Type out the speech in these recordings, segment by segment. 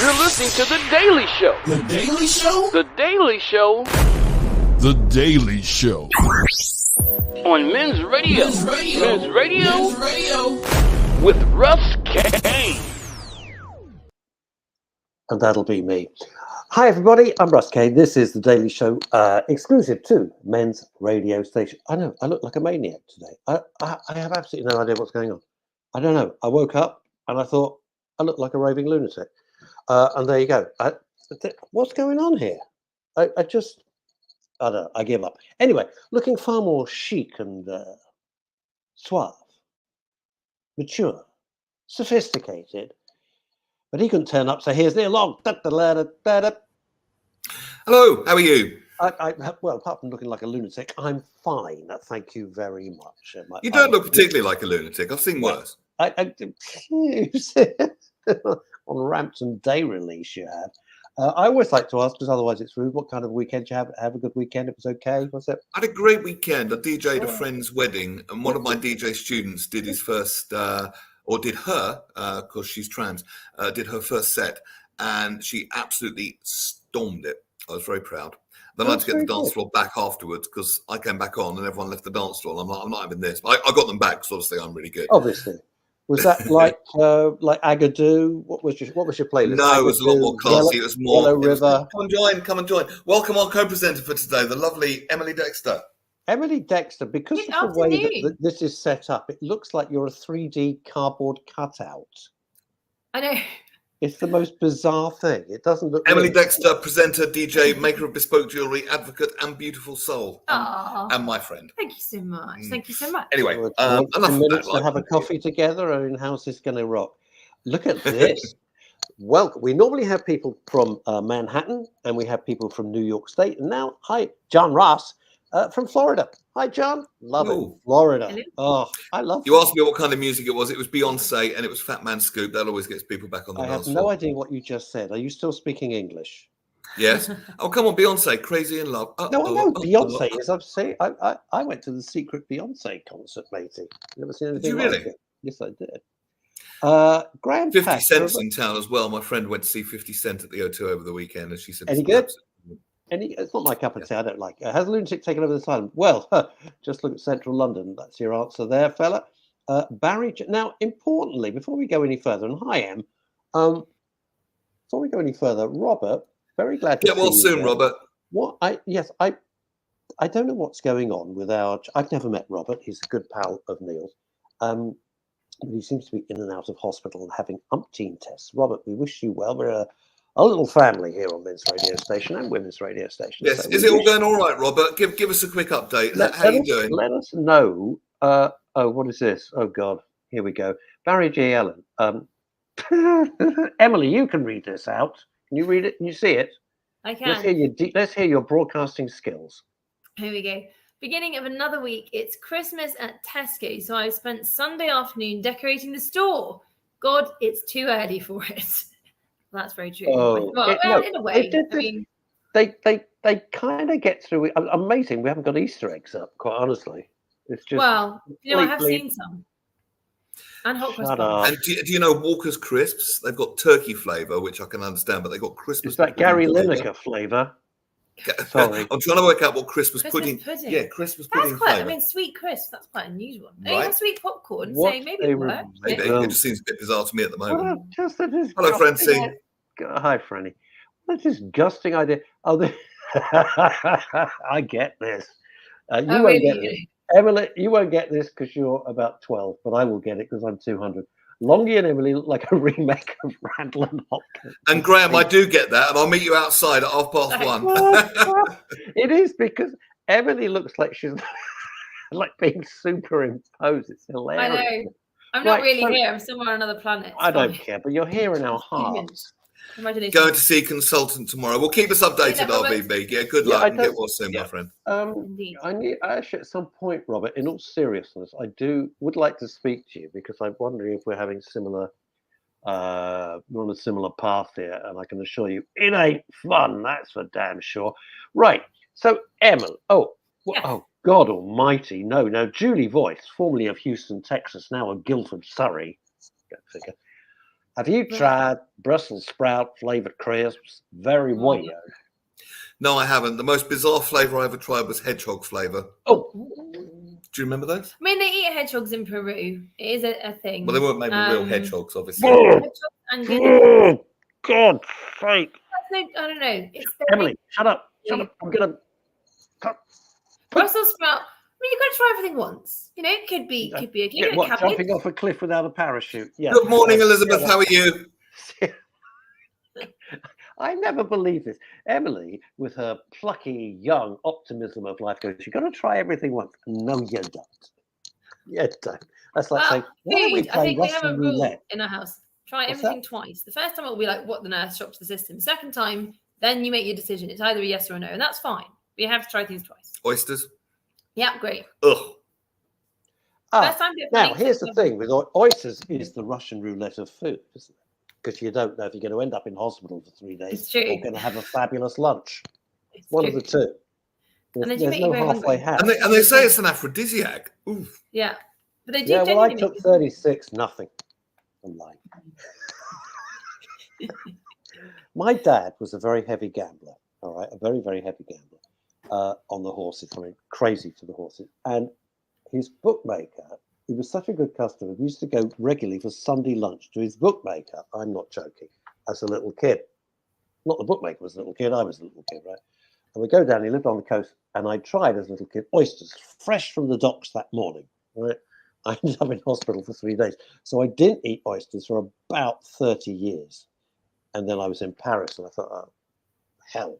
You're listening to The Daily Show. The Daily Show? The Daily Show. The Daily Show. On Men's Radio. Men's Radio. Men's Radio. Men's Radio. With Russ Kane. And that'll be me. Hi, everybody. I'm Russ Kane. This is The Daily Show, exclusive to Men's Radio Station. I know, I look like a maniac today. I have absolutely no idea what's going on. I don't know. I woke up and I thought, I look like a raving lunatic. And there you go. What's going on here? I don't know. I give up. Anyway, looking far more chic and suave, mature, sophisticated. But he couldn't turn up, so here's Neil Long. Hello, how are you? Well, apart from looking like a lunatic, I'm fine. Thank you very much. You don't look particularly like a lunatic. I've seen worse. On Rampton Day release you had. I always like to ask, because otherwise it's rude, what kind of weekend you have? Have a good weekend? It was okay? What's it? I had a great weekend. I DJ'd a friend's wedding, and one of my DJ students did his first, or did her, because she's trans, did her first set, and she absolutely stormed it. I was very proud. Then I had to get the dance floor back afterwards because I came back on and everyone left the dance floor. And I'm like, I'm not having this. I got them back because obviously I'm really good. Obviously. Was that like Agadoo? What was your playlist? No, it was a lot more classy. It was more Yellow River. Come and join. Welcome our co-presenter for today, the lovely Emily Dexter. Emily Dexter, because of the way that this is set up, it looks like you're a 3D cardboard cutout. I know. It's the most bizarre thing. It doesn't look. Emily Dexter, presenter, DJ, maker of bespoke jewellery, advocate, and beautiful soul. And my friend. Thank you so much. Thank you so much. Anyway, enough of minutes that. to have a coffee together. I mean, how's this going to rock? Look at this. Well, we normally have people from Manhattan, and we have people from New York State, and now, hi, John Ross from Florida. Hi, John. Love it. Florida. Hello. Oh, I love. You asked me what kind of music it was. It was Beyonce, and it was Fat Man Scoop. That always gets people back on the dance floor. I have no idea what you just said. Are you still speaking English? Yes. Oh, come on, Beyonce, Crazy in Love. No, I know Beyonce is. I'm saying I went to the secret Beyonce concert, matey. Never seen anything Did you like really? it. Yes, I did. Graham 50 Packer, Cent's in town as well. My friend went to see 50 Cent at the O2 over the weekend, and she said, Any good? It's not my cup of tea. I don't like it. Has a lunatic taken over the asylum? Well, just look at central London. That's your answer there, fella. Barry. Now, importantly, before we go any further, and hi, Em. Before we go any further, Robert. Very glad to Get well see you soon, Robert. I don't know what's going on with our. I've never met Robert. He's a good pal of Neil's. But he seems to be in and out of hospital and having umpteen tests. Robert, we wish you well. We're a little family here on Men's Radio Station and Women's Radio Station. Yes. So Is it all going all right, Robert? Give us a quick update. How are you doing? Let us know. What is this? Oh, God. Here we go. Barry J. Allen. Emily, you can read this out. Can you read it? Can you see it? I can. Let's hear your broadcasting skills. Here we go. Beginning of another week. It's Christmas at Tesco. So I spent Sunday afternoon decorating the store. God, it's too early for it. That's very true. In a way. They kind of get through it. Amazing. We haven't got Easter eggs up, quite honestly. It's just. Well, I have seen some. And hot cross buns. And do you know Walker's Crisps? They've got turkey flavour, which I can understand, but they've got Christmas. Is that Gary Lineker flavour? Sorry. I'm trying to work out what Christmas pudding. Yeah, Christmas pudding. That's quite. flavour. Sweet crisp. That's quite unusual. Right. You have sweet popcorn, What so maybe it works. Maybe. It just seems a bit bizarre to me at the moment. Hello, Francie. Hi, Franny. What a disgusting idea. Oh, I get this. You won't get this. Emily, you won't get this because you're about 12, but I will get it because I'm 200. Longy and Emily look like a remake of Randall and Hopkins. And Graham, I do get that, and I'll meet you outside at 1:30. It is because Emily looks like she's like being superimposed. It's hilarious. I know. I'm not really here. I'm somewhere on another planet. I don't care, but you're here in our hearts. Imagination. Going to see a consultant tomorrow. Well, keep us updated, RVB. Yeah, good luck and get well soon, my friend. Indeed. I actually, at some point, Robert, in all seriousness, would like to speak to you because I'm wondering if we're having we're on a similar path here, and I can assure you, it ain't fun. That's for damn sure. Right. So, Emma. Oh, God Almighty! No. Julie Voice, formerly of Houston, Texas, now of Guildford, Surrey. Go figure. Have you tried Brussels sprout flavored crisps? Very weird. No, I haven't. The most bizarre flavour I ever tried was hedgehog flavour. Oh, Do you remember those? I mean, they eat hedgehogs in Peru. It is a thing. Well, they weren't made with real hedgehogs, obviously. Hedgehogs and guinea pigs. God's sake. I don't know. It's Emily, shut up. Shut up. I'm going to... Brussels sprout. I mean, you've got to try everything once. You know, it could be a cabbage. Jumping off a cliff without a parachute. Yeah. Good morning, Elizabeth. How are you? I never believe this. Emily, with her plucky, young optimism of life, goes, you've got to try everything once. No, you don't. You don't. That's like saying, why don't we food. I play think we have a Russian rule roulette? in our house. Try What's everything twice. The first time it will be like, what the nurse shocks the system. Second time, then you make your decision. It's either a yes or a no, and that's fine. But you have to try things twice. Oysters? Yeah, great. Ugh. First time, Now, here's the thing with oysters is the Russian roulette of food, isn't it? Because you don't know if you're going to end up in hospital for 3 days It's true. or going to have a fabulous lunch. It's One true. of the two. And then There's you make no you very halfway hungry. house. And they say it's an aphrodisiac. Oof. Yeah, but they do. Yeah, well, I genuinely took 36, nothing. I'm lying. My dad was a very heavy gambler, all right, a very, very heavy gambler on the horses. I mean, crazy to the horses. And his bookmaker, he was such a good customer. We used to go regularly for Sunday lunch to his bookmaker. I'm not joking. As a little kid, not the bookmaker was a little kid. I was a little kid, right? And we go down. He lived on the coast, and I tried as a little kid oysters fresh from the docks that morning. Right? I ended up in hospital for 3 days, so I didn't eat oysters for about 30 years. And then I was in Paris, and I thought, oh, hell,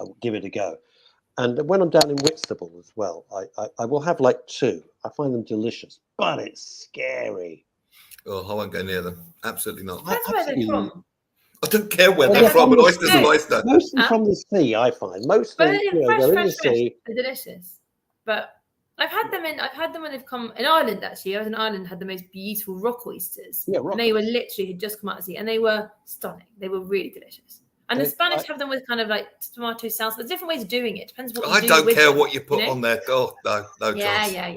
I will give it a go. And when I'm down in Whitstable as well, I will have like 2. I find them delicious, but it's scary. Oh, I won't go near them. Absolutely not. That's where they're from. I don't care where Well, they're from, but from the oyster's an oyster. Mostly from the sea, I find. Mostly, But they're in the fresh. sea. They're delicious. But I've had them when they've come in Ireland. Actually, I was in Ireland, had the most beautiful rock oysters. Yeah, rock and they were literally had just come out of the sea, and they were stunning. They were really delicious. And the Spanish have them with kind of like tomato sauce. There's different ways of doing it. Depends what you I do don't with care them, what you put know? on there. Oh, no chance. Yeah.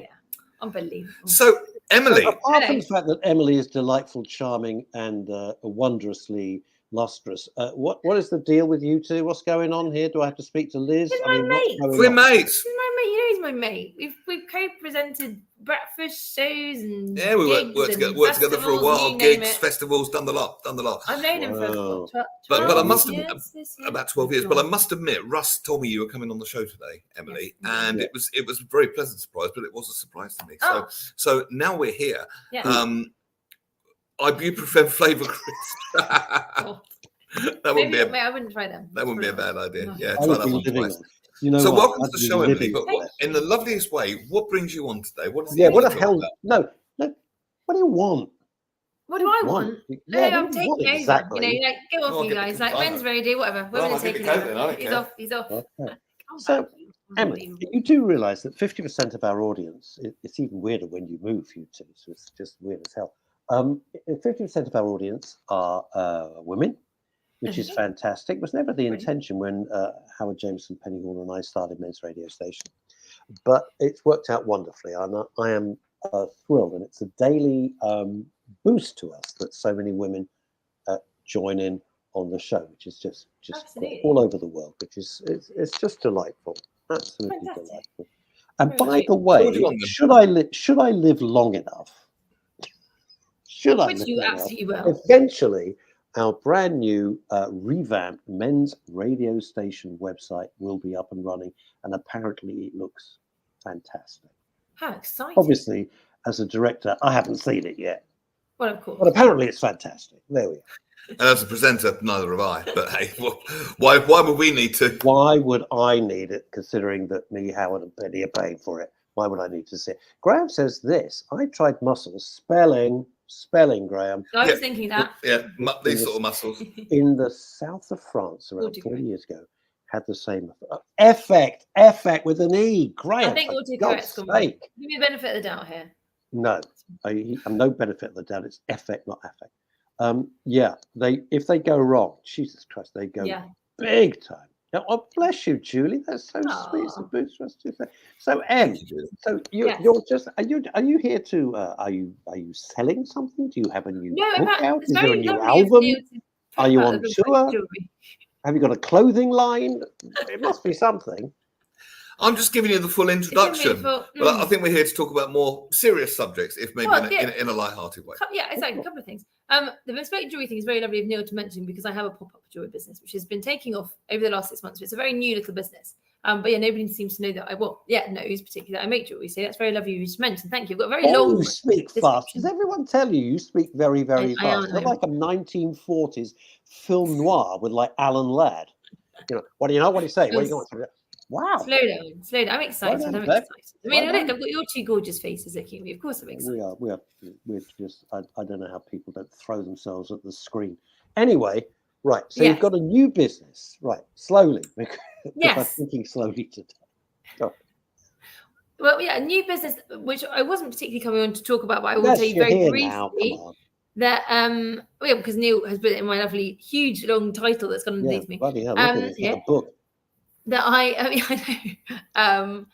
Unbelievable. So, Emily, Apart from the fact that Emily is delightful, charming, and wondrously lustrous, what is the deal with you two? What's going on here? Do I have to speak to Liz? He's my mate. we're mates. He's my mate. You know he's my mate. We've co-presented breakfast shows and Yeah, we worked together for a while. you name Gigs, it. festivals, done the lot. I've known him for Wow. 12 But I must have years this year. about 12 years. But I must admit, Russ told me you were coming on the show today, Emily, Yes. and Yeah. it was a very pleasant surprise, but it was a surprise to me. Oh. So now we're here. Yeah. Ibuprofen flavour crisp. Oh. That wouldn't be a I wouldn't try them. that wouldn't be a bad idea. No. Yeah, I try would that be one living twice. on. You know So what? welcome I'd to the be show, Emily. living But on. in the loveliest way, what brings you on today? What is Yeah, what you the talk hell? about? No. What do you want? What do I want? Yeah, No, what I'm do you taking want over. exactly? You know, like get Oh, off, you get the guys. Like container. men's radio, whatever. Well, Women I'll are get the taking coat then, I over. don't He's care. off. He's off. Okay. Come So, back, you. Emily, Unbelievable. you do realise that 50% of our audience, it's even weirder when you move, you two, so it's just weird as hell. 50% of our audience are women, which is fantastic. It was never the intention when Howard Jameson, Penny Horn and I started Men's Radio Station, but it's worked out wonderfully. I am thrilled, and it's a daily boost to us that so many women join in on the show, which is just Absolutely. all over the world, which is it's just delightful, absolutely Fantastic. delightful. And Very by sweet. the What do way, you want then? should I live long enough? Should I Which live you long enough? absolutely will. Eventually, our brand new revamped Men's Radio Station website will be up and running, and apparently it looks fantastic. How exciting. Obviously, as a director, I haven't seen it yet, Well, of course. but apparently it's fantastic. There we are. And as a presenter, neither have I. But hey, why would we need to? Why would I need it, considering that me, Howard, and Penny are paying for it? Why would I need to see it? Graham says this. I tried muscles, spelling, Graham, I was Yeah. thinking that. Yeah, these sort of muscles. in the south of France around Autocorrect. 40 years ago, had the same effect with an E. Graham, I think for autocorrect's God's gone. sake. Give me the benefit of the doubt here. No, I'm no benefit of the doubt. It's effect, not affect. Yeah, if they go wrong, Jesus Christ, they go Yeah. big time. Oh, bless you, Julie. That's so sweet. Aw. So, Em, Julie. so Yes. you're just are you here to are you selling something? Do you have a new No, in book fact, out? it's Is there a very new lovely of album? Neil to Are talk you about on the bespoke tour? jewelry. Have you got a clothing line? It must be something. I'm just giving you the full introduction. beautiful. But I think we're here to talk about more serious subjects, if maybe Well, in a light-hearted way. Yeah, exactly. A couple of things. The bespoke jewelry thing is very lovely of Neil to mention because I have a pop-up jewelry business which has been taking off over the last 6 months. So it's a very new little business. But yeah, nobody seems to know that knows particularly that I make jewelry. So that's very lovely of you to mention. Thank you. I've got a very long. You speak fast. Does everyone tell you you speak very, very I am, fast? You're like a 1940s film noir with like Alan Ladd. What do you know? What do you say? What do you want? Wow. Slow down. I'm excited. Well done, I'm Beck. excited. I mean, Well look, done. I've got your two gorgeous faces looking at me. Of course, I'm excited. We're just, I don't know how people don't throw themselves at the screen. Anyway, right. So Yes. you've got a new business, right? Slowly. Because I'm Yes. thinking slowly today. Well, yeah, a new business, which I wasn't particularly coming on to talk about, but I will Yes, tell you you're very here briefly now. Come on. that because Neil has put it in my lovely, huge, long title that's gone Yeah, underneath me. bloody hell, look at it. It's like a book. That I know.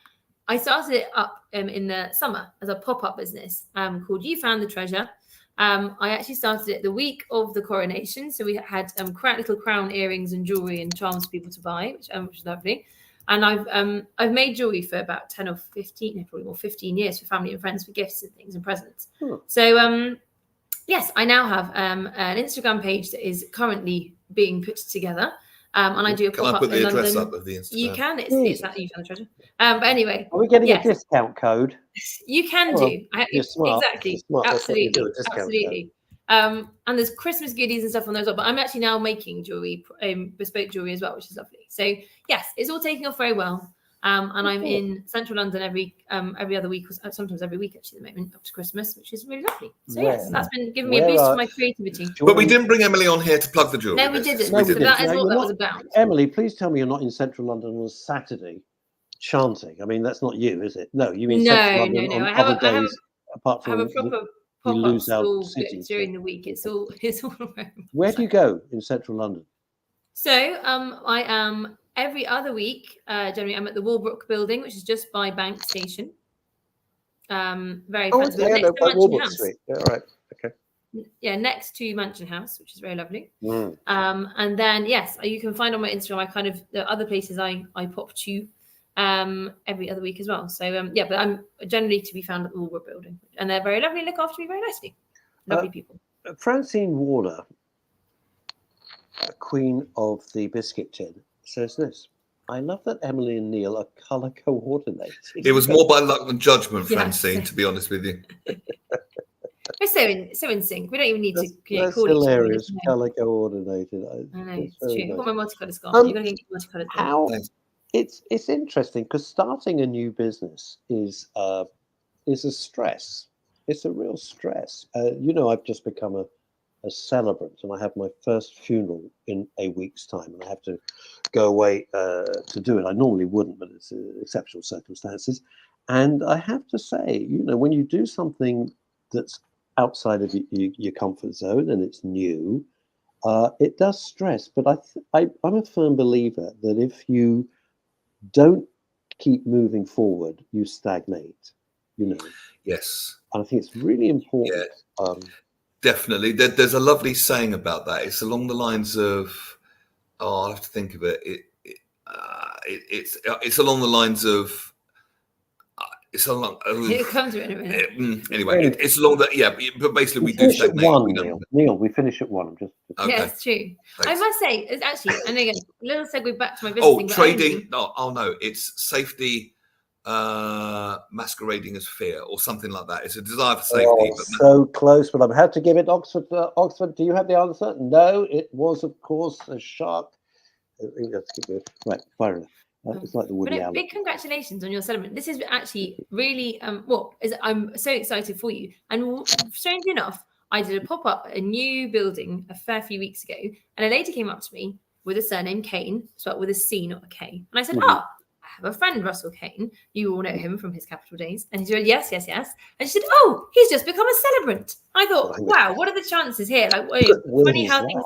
I started it up in the summer as a pop-up business called You Found the Treasure. I actually started it the week of the coronation, so we had little crown earrings and jewelry and charms for people to buy, which is lovely. And I've made jewelry for about 10 or 15, probably more 15 years for family and friends for gifts and things and presents. So yes, I now have an Instagram page that is currently being put together. And I do a Can I pop-up put the in address London. up of the Instagram? You can. It's that You Found the Treasure. But anyway, Are we getting yes. a discount code? You can Oh, do. you're smart. Exactly. You're smart. That's what you do, Absolutely. a discount code. Absolutely. And there's Christmas goodies and stuff on those, but I'm actually now making jewelry, bespoke jewelry as well, which is lovely. So yes, it's all taking off very well. And I'm in central London every other week, or sometimes every week actually at the moment up to Christmas, which is really lovely. So yes, that's been giving me a boost for my creativity. But we didn't bring Emily on here to plug the jewelry. No, we business. didn't. No, we So didn't. that is No, what you're that not- was about. Emily, please tell me you're not in central London on Saturday chanting. I mean, that's not you, is it? No, you mean central London on other days apart I have from a proper you pop-up lose out stall cities. during the week. It's all around. Where do you go in central London? So I am every other week. Generally, I'm at the Walbrook building, which is just by Bank Station. Very fancy. Okay, Next no, to by Mansion Walbrook House. Street. Yeah, all right. Okay. Yeah, next to Mansion House, which is very lovely. Mm. And then yes, you can find on my Instagram. The other places I pop to every other week as well. So yeah, but I'm generally to be found at the Walbrook building, and they're very lovely. Look after me very nicely. Lovely people. Francine Warner, Queen of the Biscuit Tin, says this. I love that Emily and Neil are colour coordinated. It was more by luck than judgment, Yes. Francine, to be honest with you. We're so in sync. We don't even need That's to call hilarious. each other. Colour coordinated. I know, It's it's very true. I've nice. got my multicolored scarf. You're going to get multicolored. How Thanks. it's interesting because starting a new business is a stress. It's a real stress. I've just become a celebrant, and I have my first funeral in a week's time, and I have to go away to do it. I normally wouldn't, but it's exceptional circumstances. And I have to say, when you do something that's outside of your comfort zone and it's new, it does stress. But I'm a firm believer that if you don't keep moving forward, you stagnate. Yes. And I think it's really important. Yeah. Definitely. There's a lovely saying about that. It's along the lines of, I'll have to think of it. It's along the lines of, it's along. It'll come to it in a minute. Anyway, it's along that. Yeah, but basically we do finish at stagnate. one, Neil. We finish at one. I'm just. Okay. Yeah, it's true. I Thanks. must say, it's actually, and again, a little segue back to my business thing. But Trading. No, it's safety masquerading as fear or something like that. It's a desire for safety. But So close, but I'm had to give it Oxford. Oxford, do you have the answer? No, it was, of course, a shark. Right, fire enough. It's like the Woody Allen. Big congratulations on your celebrant. This is actually really I'm so excited for you. And strangely enough, I did a pop-up at a new building a fair few weeks ago, and a lady came up to me with a surname Kane, spelled with a C, not a K. And I said, I have a friend, Russell Kane. You all know him from his Capital days. And he said, yes. And she said, he's just become a celebrant. I thought, wow, what are the chances here? Like, funny how things.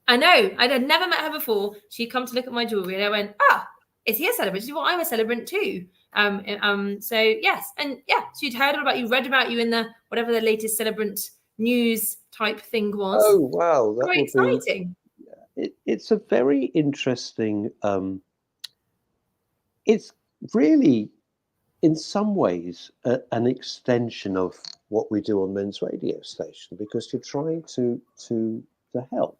I know. I had never met her before. She'd come to look at my jewelry, and I went, "Ah, is he a celebrant?" She said, "Well, I'm a celebrant too." So yes, and yeah, she'd heard all about you, read about you in the whatever the latest celebrant news type thing was. Oh wow, that Very would be. exciting. It's a very interesting. It's really, in some ways, an extension of what we do on Men's Radio Station, because you're trying to help,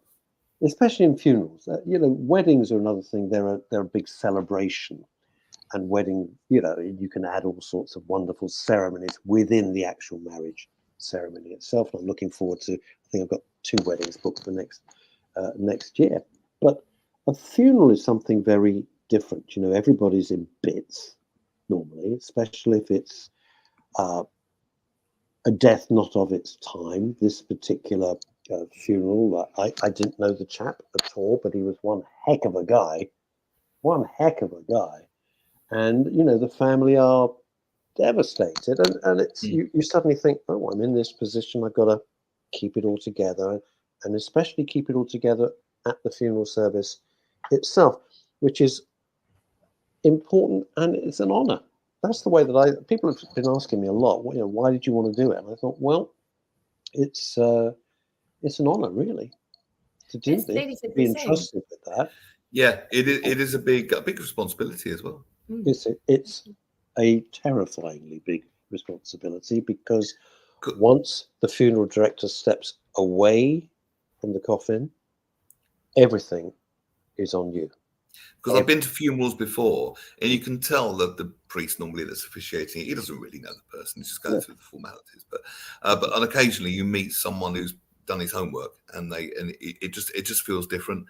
especially in funerals. Weddings are another thing. They're a big celebration, and wedding, you can add all sorts of wonderful ceremonies within the actual marriage ceremony itself. And I'm looking forward to. I think I've got 2 weddings booked for next year. But a funeral is something very different. Everybody's in bits normally, especially if it's a death not of its time. This particular funeral, I didn't know the chap at all, but he was one heck of a guy. And, the family are devastated. And it's you suddenly think, oh, I'm in this position. I've got to keep it all together, and especially keep it all together at the funeral service itself, which is important, and it's an honor. That's the way that people have been asking me a lot. Why did you want to do it? And I thought, well, it's an honor, really, to do this, to be entrusted with that. Yeah, it is a big responsibility as well. It's a terrifyingly big responsibility, because once the funeral director steps away from the coffin, everything is on you. Because I've been to funerals before, and you can tell that the priest normally that's officiating, he doesn't really know the person; he's just going through the formalities. But occasionally you meet someone who's done his homework, and it just feels different.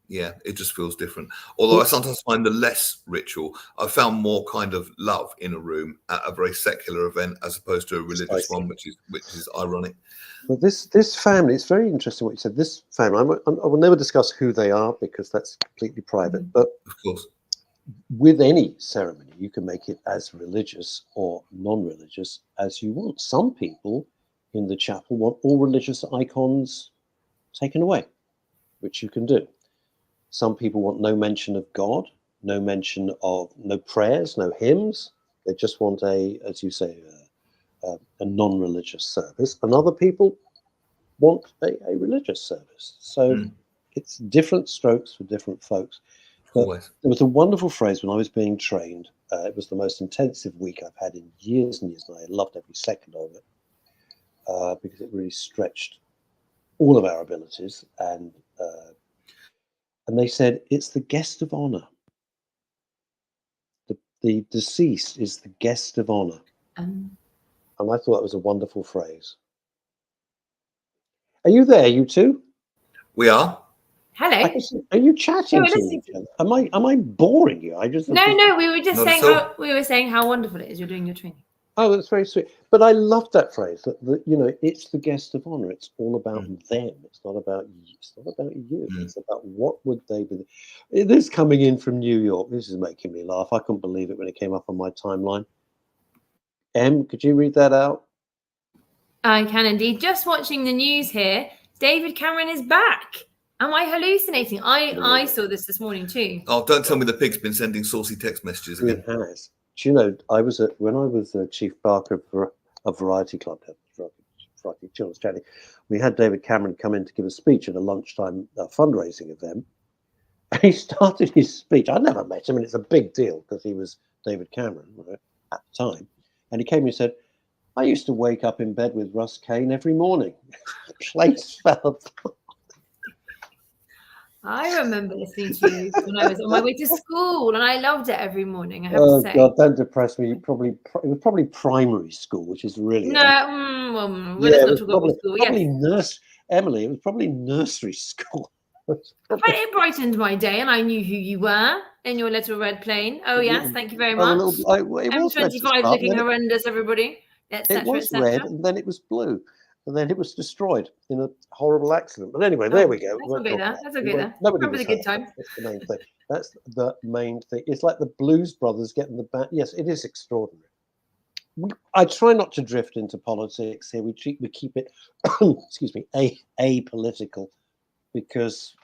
Yeah, it just feels different. Although I sometimes find the less ritual, I found more kind of love in a room at a very secular event as opposed to a religious one, which is ironic. But this family, it's very interesting what you said. This family, I will never discuss who they are, because that's completely private. But of course, with any ceremony, you can make it as religious or non-religious as you want. Some people in the chapel want all religious icons taken away, which you can do. Some people want no mention of God, no prayers, no hymns. They just want as you say, a non-religious service. And other people want a religious service. So it's different strokes for different folks. But there was a wonderful phrase when I was being trained. It was the most intensive week I've had in years and years, and I loved every second of it, because it really stretched all of our abilities. And they said, it's the guest of honor. The deceased is the guest of honor. And I thought that was a wonderful phrase. Are you there, you two? We are. Hello. Are you chatting to each other? Am I boring you? No. We were just saying how wonderful it is you're doing your training. Oh, that's very sweet. But I love that phrase. That it's the guest of honor. It's all about them. It's not about you. It's not about you. It's about what would they be. It is coming in from New York. This is making me laugh. I couldn't believe it when it came up on my timeline. Em, could you read that out? I can indeed. Just watching the news here. David Cameron is back. Am I hallucinating? I saw this morning too. Oh, don't tell me the pig's been sending saucy text messages again. It has. Do you know, when I was Chief Barker of Variety Club, Variety Children's Charity, we had David Cameron come in to give a speech at a lunchtime fundraising event. And he started his speech. I never met him, and it's a big deal because he was David Cameron, right, at the time. And he came and said, I used to wake up in bed with Russ Kane every morning. The place fell apart. I remember listening to you when I was on my way to school, and I loved it every morning. I have to say. God, don't depress me. It was probably primary school, which is really let's not talk about school. Probably Emily. It was probably nursery school. But it brightened my day, and I knew who you were in your little red plane. Oh yes, thank you very much. M25 looking horrendous, everybody. It was red, and then it was blue. And then it was destroyed in a horrible accident. But anyway, there we go. That's okay. Remember the good times. That's the main thing. That's the main thing. It's like the Blues Brothers getting the band. Yes, it is extraordinary. I try not to drift into politics here. We keep it, excuse me, apolitical because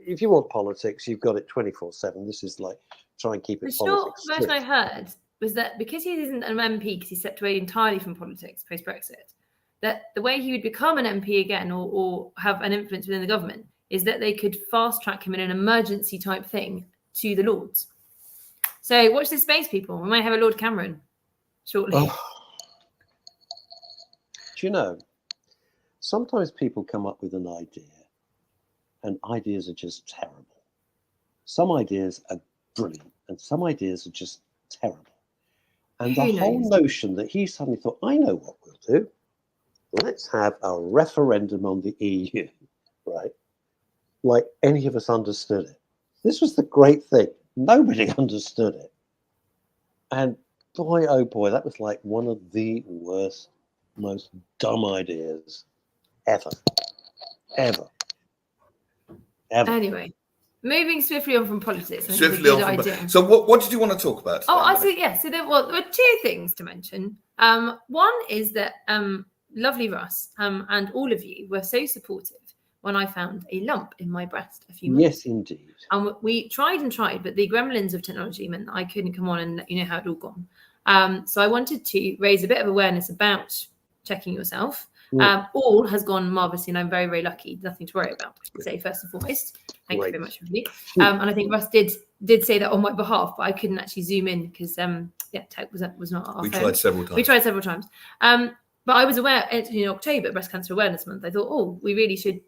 if you want politics, you've got it 24/7. This is like try and keep it The short politics version I strict. heard was that because he isn't an MP, because he stepped away entirely from politics post-Brexit, that the way he would become an MP again or have an influence within the government is that they could fast track him in an emergency type thing to the Lords. So watch this space, people. We might have a Lord Cameron shortly. Oh. Do you know, sometimes people come up with an idea and ideas are just terrible. Some ideas are brilliant and some ideas are just terrible. And the Who whole knows? notion that he suddenly thought, I know what we'll do. Let's have a referendum on the EU, right? Like any of us understood it. This was the great thing. Nobody understood it. And boy, oh boy, that was like one of the worst, most dumb ideas ever. Anyway, moving swiftly on from politics. I think Swiftly it's a on good from. idea. So what did you want to talk about today, Oh, I Molly? see. Yeah. So there were two things to mention. One is that lovely Russ and all of you were so supportive when I found a lump in my breast a few months. Yes, indeed. And we tried and tried, but the gremlins of technology meant that I couldn't come on and let you know how it all gone. So I wanted to raise a bit of awareness about checking yourself. All has gone marvellously, and I'm very, very lucky. Nothing to worry about. So first and foremost, thank you very much, everybody. And I think Russ did say that on my behalf, but I couldn't actually zoom in because tech was not our We phone. tried several times. We tried several times. But I was aware in October, Breast Cancer Awareness Month. I thought, oh, we really should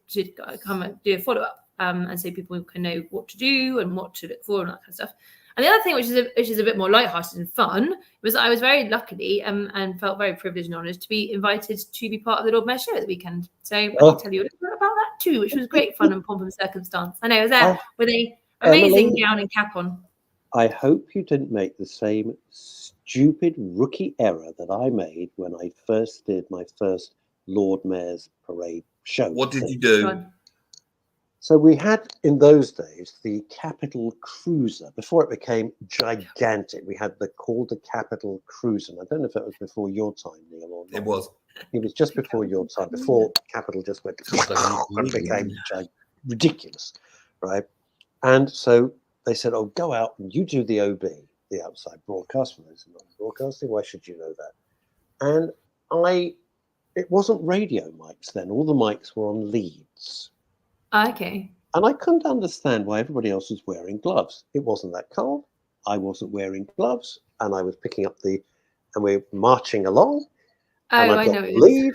come and do a follow up, and so people can know what to do and what to look for and that kind of stuff. And the other thing, which is a bit more lighthearted and fun, was that I was very lucky and felt very privileged and honoured to be invited to be part of the Lord Mayor's show at the weekend. So I can tell you a little bit about that too, which was great fun and pomp and circumstance. I know I was there with a amazing Emily, gown and cap on. I hope you didn't make the same stupid rookie error that I made when I first did my first Lord Mayor's Parade show. What did you do? So we had in those days the Capital Cruiser. Before it became gigantic, we had called the Capital Cruiser. And I don't know if it was before your time, Neil, or not. It was. It was just before your time, before Capital just went and became ridiculous, right? And so they said, oh, go out and you do the OB, the outside broadcast. For those who are not broadcasting, why should you know that? And it wasn't radio mics then. All the mics were on leads. Okay. And I couldn't understand why everybody else was wearing gloves. It wasn't that cold. I wasn't wearing gloves. And I was picking up and we're marching along. And I got the lead.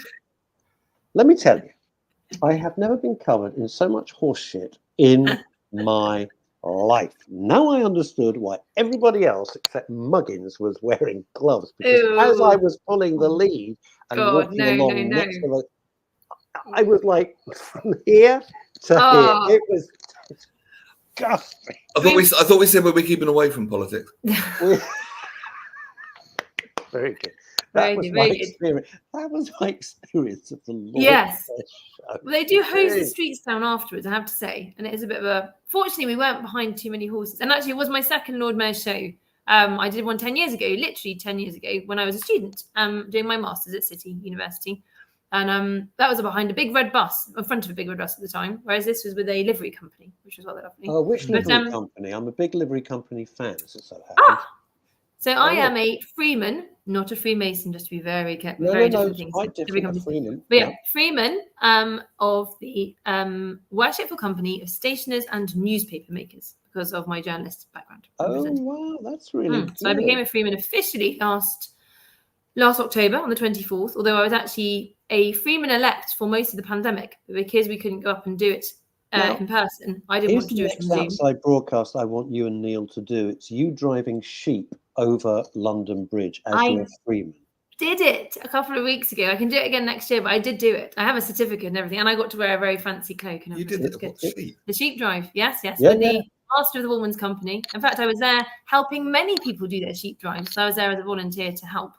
Let me tell you, I have never been covered in so much horse shit in my life. Now I understood why everybody else except Muggins was wearing gloves. Because as I was pulling the lead and walking along next to the, I was like from here to here. It was disgusting. I thought we said we were keeping away from politics. Very good. That was my experience. That was my experience of the Lord. Yes. Well, they do hose the streets down afterwards, I have to say. And it is a bit of a... Fortunately, we weren't behind too many horses. And actually, it was my second Lord Mayor's show. I did one 10 years ago, literally 10 years ago, when I was a student doing my master's at City University. And that was behind a big red bus, in front of a big red bus at the time, whereas this was with a livery company, which was rather lovely. Oh, which livery company? I'm a big livery company fan, as it so happens. So I am a Freeman, not a Freemason, just to be very careful. Very different things. Quite different. Freeman. But yeah, Freeman of the Worshipful Company of Stationers and Newspaper Makers, because of my journalist background. Oh, wow, that's really good. So I became a Freeman officially last October on the 24th, although I was actually a Freeman elect for most of the pandemic, but because we couldn't go up and do it in person, I didn't want to do it from Zoom. Outside broadcast I want you and Neil to do. It's you driving sheep over London Bridge as you're a Freeman. Did it a couple of weeks ago. I can do it again next year, but I did do it. I have a certificate and everything, and I got to wear a very fancy cloak. And you did the sheep drive, yes, yeah, with the master of the Woolman's Company. In fact, I was there helping many people do their sheep drives. So I was there as a volunteer to help.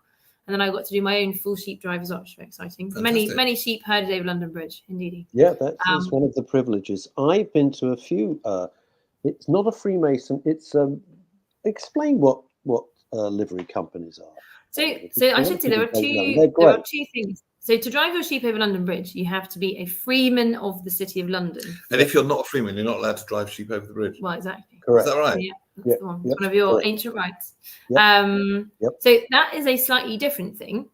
And then I got to do my own full sheep drive as well, which was very exciting. Fantastic. Many sheep herded over London Bridge, indeed. Yeah, that's one of the privileges. I've been to a few. It's not a Freemason. It's explain what livery companies are. So I should say there are two things. So to drive your sheep over London Bridge, you have to be a freeman of the City of London. And if you're not a freeman, you're not allowed to drive sheep over the bridge. Well, exactly. Correct. Is that right? Yeah, that's Yep, the one. yep, It's one of your correct. ancient rights. Yep. Yep. So that is a slightly different thing.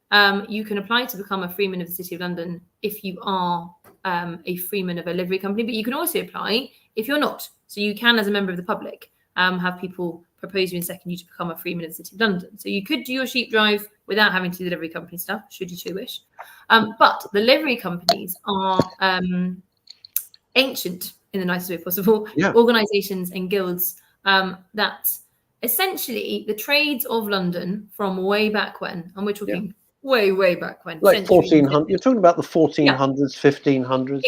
You can apply to become a freeman of the City of London if you are a freeman of a livery company, but you can also apply if you're not. So you can, as a member of the public, have people propose you and second you to become a freeman of the City of London. So you could do your sheep drive without having to do the livery company stuff, should you so wish. But the livery companies are ancient, in the nicest way possible, organisations and guilds that essentially the trades of London from way back when, and we're talking way back when. Like 1400, you're talking about the 1400s, 1500s.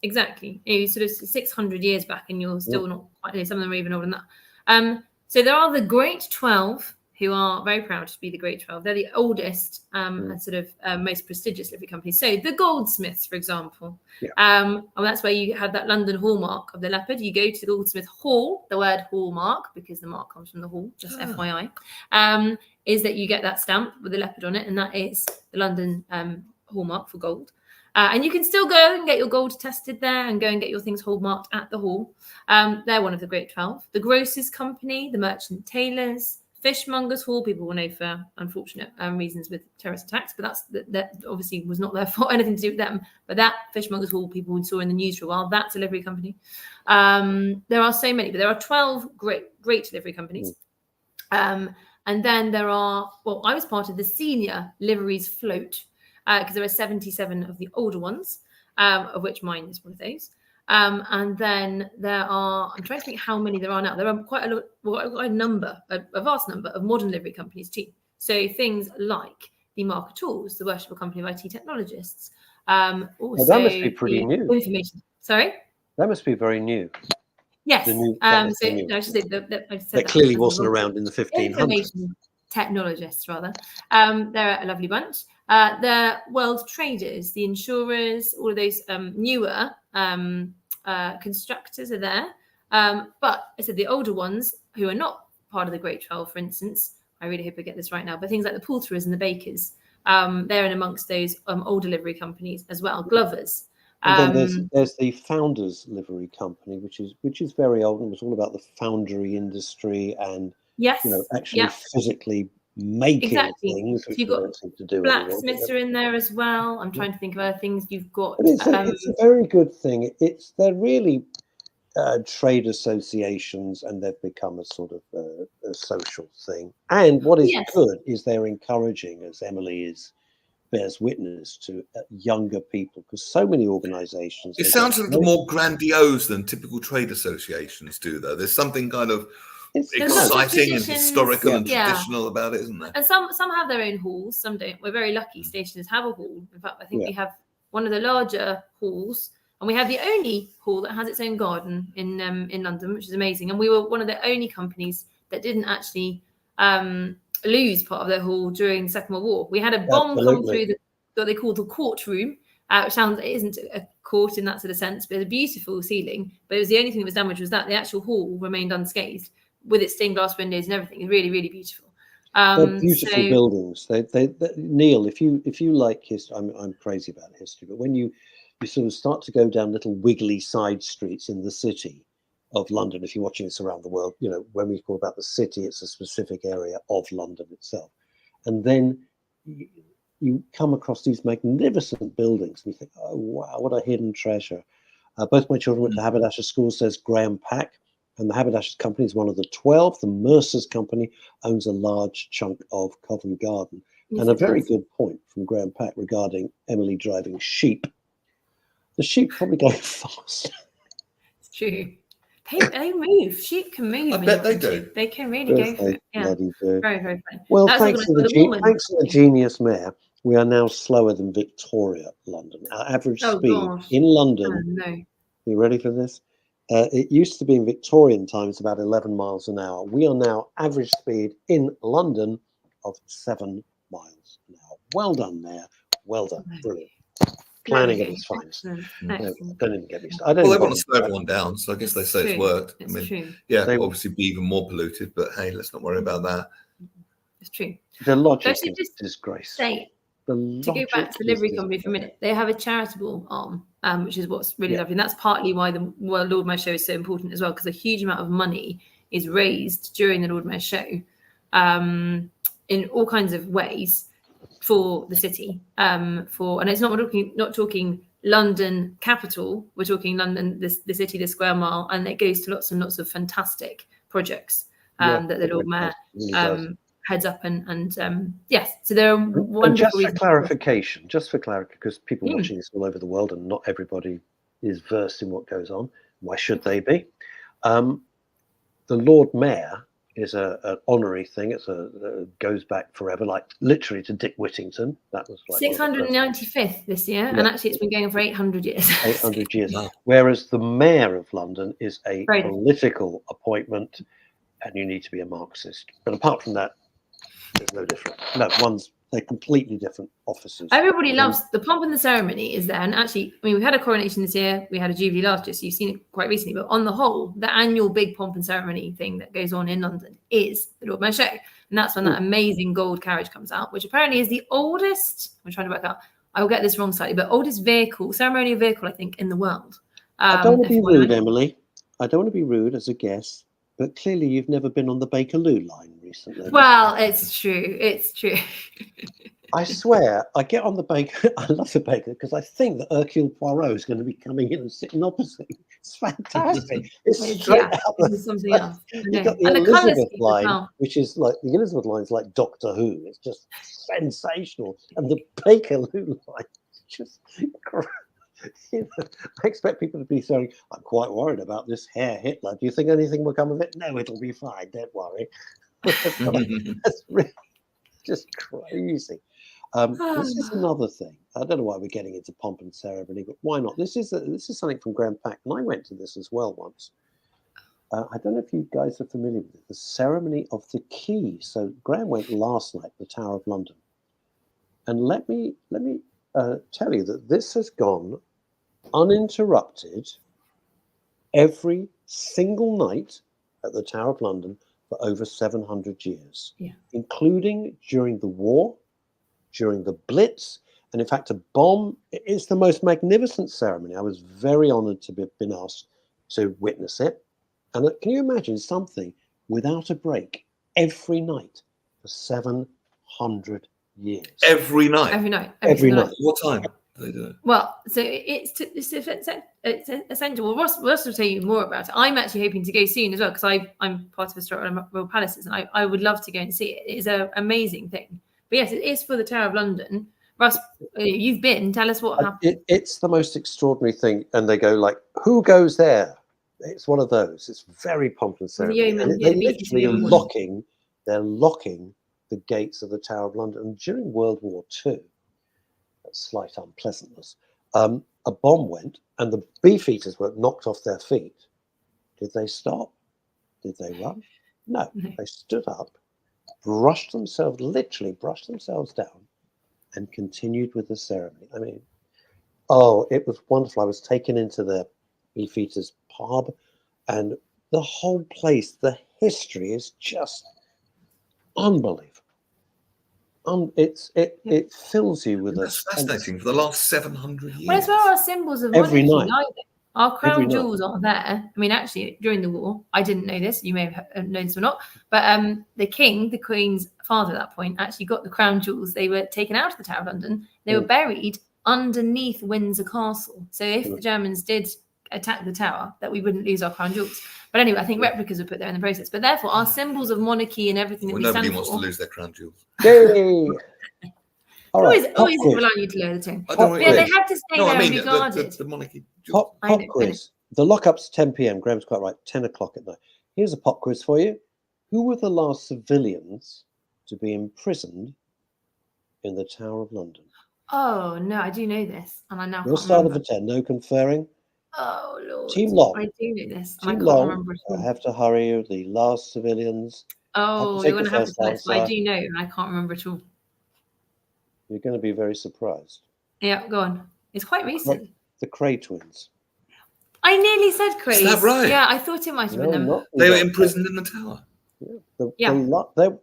Exactly. It's sort of 600 years back, and you're still not quite here. Some of them are even older than that. So there are the Great 12, who are very proud to be the Great 12. They're the oldest and sort of most prestigious livery companies. So the Goldsmiths, for example. And that's where you have that London hallmark of the leopard. You go to the Goldsmith Hall, the word hallmark, because the mark comes from the hall, just FYI, is that you get that stamp with the leopard on it, and that is the London hallmark for gold. And you can still go and get your gold tested there and go and get your things hallmarked at the hall. They're one of the Great 12. The Grocers' Company, the Merchant Tailors, Fishmongers' Hall, people will know for unfortunate reasons with terrorist attacks, but that obviously was not their fault, anything to do with them. But that Fishmongers' Hall, people saw in the news for a while, that's a livery company. There are so many, but there are 12 great livery companies. And then there are, well, I was part of the senior liveries float, because there are 77 of the older ones, of which mine is one of those. And then there are, I'm trying to think how many there are now. There are quite a vast number of modern livery companies too. So things like the Marker Tools, the worshipful company of IT technologists. Also that must be pretty new. Information. Sorry? That must be very new. Yes. I should say that clearly wasn't around in the 1500s. Information technologists, rather. They're a lovely bunch. The world traders, the insurers, all of those newer constructors are there. But I said the older ones who are not part of the Great 12, for instance, I really hope I get this right now, but things like the poulterers and the bakers, they're in amongst those older livery companies as well. Glovers. And then there's the Founders Livery Company, which is very old, and it was all about the foundry industry and actually physically making things, which you've got to do blacksmiths are in there as well. I'm trying to think of other things you've got. It's a very good thing. They're really trade associations, and they've become a sort of a social thing. And what is good is they're encouraging, as Emily bears witness to, younger people, because so many organisations. It sounds a little more grandiose than typical trade associations do, though. There's something kind of exciting and historical and traditional about it, isn't there? And some have their own halls, some don't. We're very lucky stationers have a hall. In fact, I think we have one of the larger halls, and we have the only hall that has its own garden in London, which is amazing. And we were one of the only companies that didn't actually lose part of their hall during the Second World War. We had a bomb come through what they call the courtroom, which it isn't a court in that sort of sense, but it's a beautiful ceiling. But it was the only thing that was damaged was that the actual hall remained unscathed, with its stained glass windows and everything. It's really, really beautiful. They're beautiful buildings. They Neil, if you like history, I'm crazy about history, but when you sort of start to go down little wiggly side streets in the city of London, if you're watching this around the world, when we talk about the city, it's a specific area of London itself. And then you come across these magnificent buildings and you think, oh, wow, what a hidden treasure. Both my children went to Haberdasher School, says Graham Pack. And the Haberdashers Company is one of the 12. The Mercer's Company owns a large chunk of Covent Garden. And a very good point from Graham Pack regarding Emily driving sheep. The sheep probably go fast. It's true. They move. Sheep can move. I bet they do. They can really go for it. Yeah. Bloody do. Very, very funny. Well, thanks to the genius mayor, we are now slower than Victoria, London. Our average speed in London. Are you ready for this? It used to be in Victorian times about 11 miles an hour. We are now average speed in London of 7 miles an hour. Well done, Mayor. Well done. Brilliant. Planning at its finest. Don't even get me started. Well, they want to slow everyone down, so I guess they say it's worked. It's true. Yeah, they'll obviously be even more polluted, but hey, let's not worry about that. It's true. The logic is disgrace. Say, The To go back to the logic livery is company for a minute, they have a charitable arm, which is what's really Yeah. lovely. And that's partly why the Lord Mayor Show is so important as well, because a huge amount of money is raised during the Lord Mayor Show in all kinds of ways for the city. And it's not talking London capital, we're talking London, the city, the square mile, and it goes to lots and lots of fantastic projects Yeah, that the it Lord really Mayor does. It really does. heads up and yes, so there are And wonderful just for reasons. clarification, because people Mm. watching this all over the world and not everybody is versed in what goes on. Why should they be? The Lord Mayor is an honorary thing. It goes back forever, like literally to Dick Whittington. That was like 695th this year, Yeah. and actually it's been going on for 800 years. 800 years. Whereas the Mayor of London is a Right. political appointment, and you need to be a Marxist. But apart from that, there's no difference. No, they're completely different offices. Everybody loves the pomp and the ceremony is there. And actually, I mean, we had a coronation this year, we had a Jubilee last year, so you've seen it quite recently. But on the whole, the annual big pomp and ceremony thing that goes on in London is the Lord Mayor Show. And that's when that amazing gold carriage comes out, which apparently is the oldest, I'm trying to work out, I will get this wrong slightly, but oldest ceremonial vehicle, I think, in the world. I don't want to be rude, Emily. I don't want to be rude as a guest, but clearly you've never been on the Bakerloo line recently. Well, it's true. It's true. I swear, I get on the Baker. I love the Baker because I think that Hercule Poirot is going to be coming in and sitting opposite. It's fantastic. It's straight out. This is something else. You've got the And the colours Elizabeth as line, well. which is like the Elizabeth line is like Doctor Who. It's just sensational, and the Bakerloo line is just. You know, I expect people to be saying, "I'm quite worried about this Herr Hitler. Do you think anything will come of it?" No, it'll be fine. Don't worry. That's really just crazy. This is another thing. I don't know why we're getting into pomp and ceremony, but why not? This is something from Graham Pack, and I went to this as well once. I don't know if you guys are familiar with it. The ceremony of the key. So Graham went last night, the Tower of London, and let me tell you that this has gone uninterrupted every single night at the Tower of London for over 700 years, including during the war, during the Blitz, and in fact, a bomb. It's the most magnificent ceremony. I was very honored to have been asked to witness it. And can you imagine something without a break every night for 700 years? Every night? Every night. What time do they do it? Well, so it's essential. Well, Ross will tell you more about it. I'm actually hoping to go soon as well because I'm part of Historic Royal Palaces and I would love to go and see it. It's an amazing thing. But yes, it is for the Tower of London. Russ, you've been. Tell us what happened. It's the most extraordinary thing. And they go like, who goes there? It's one of those. It's very pomp and ceremony. And they're literally locking the gates of the Tower of London. And during World War II, slight unpleasantness, a bomb went and the beefeaters were knocked off their feet. Did they stop? Did they run? No. They stood up, literally brushed themselves down and continued with the ceremony. I mean, it was wonderful. I was taken into the beefeaters pub and the whole place, the history is just unbelievable. It fills you with That's fascinating. For the last 700 years. Well, as well as symbols of every monarchy, night. Our crown jewels aren't there. I mean, actually, during the war, I didn't know this. You may have known this or not, but the king, the Queen's father at that point, actually got the crown jewels. They were taken out of the Tower of London. They were buried underneath Windsor Castle. So if the Germans did attack the tower, that we wouldn't lose our crown jewels. But anyway, I think replicas were put there in the process. But therefore, our symbols of monarchy and everything that we stand for. Nobody wants to lose their crown jewels. Yay! All right, always allowing you to lower the tone. Yeah, they have to stay there and be guarded. The monarchy. Pop quiz. The lockup's 10 p.m. Graham's quite right. 10 o'clock at night. Here's a pop quiz for you. Who were the last civilians to be imprisoned in the Tower of London? Oh no, I do know this, and I now. We'll start off at 10. No conferring. Oh Lord. Team Long. I do know this. Team Long. I have to hurry you. The last civilians. Oh, you're going to have to tell us. I do know, and I can't remember at all. You're going to be very surprised. Yeah, go on. It's quite recent. The Cray twins. I nearly said Cray. Is that right? Yeah, I thought it might have been them. They were imprisoned in the tower.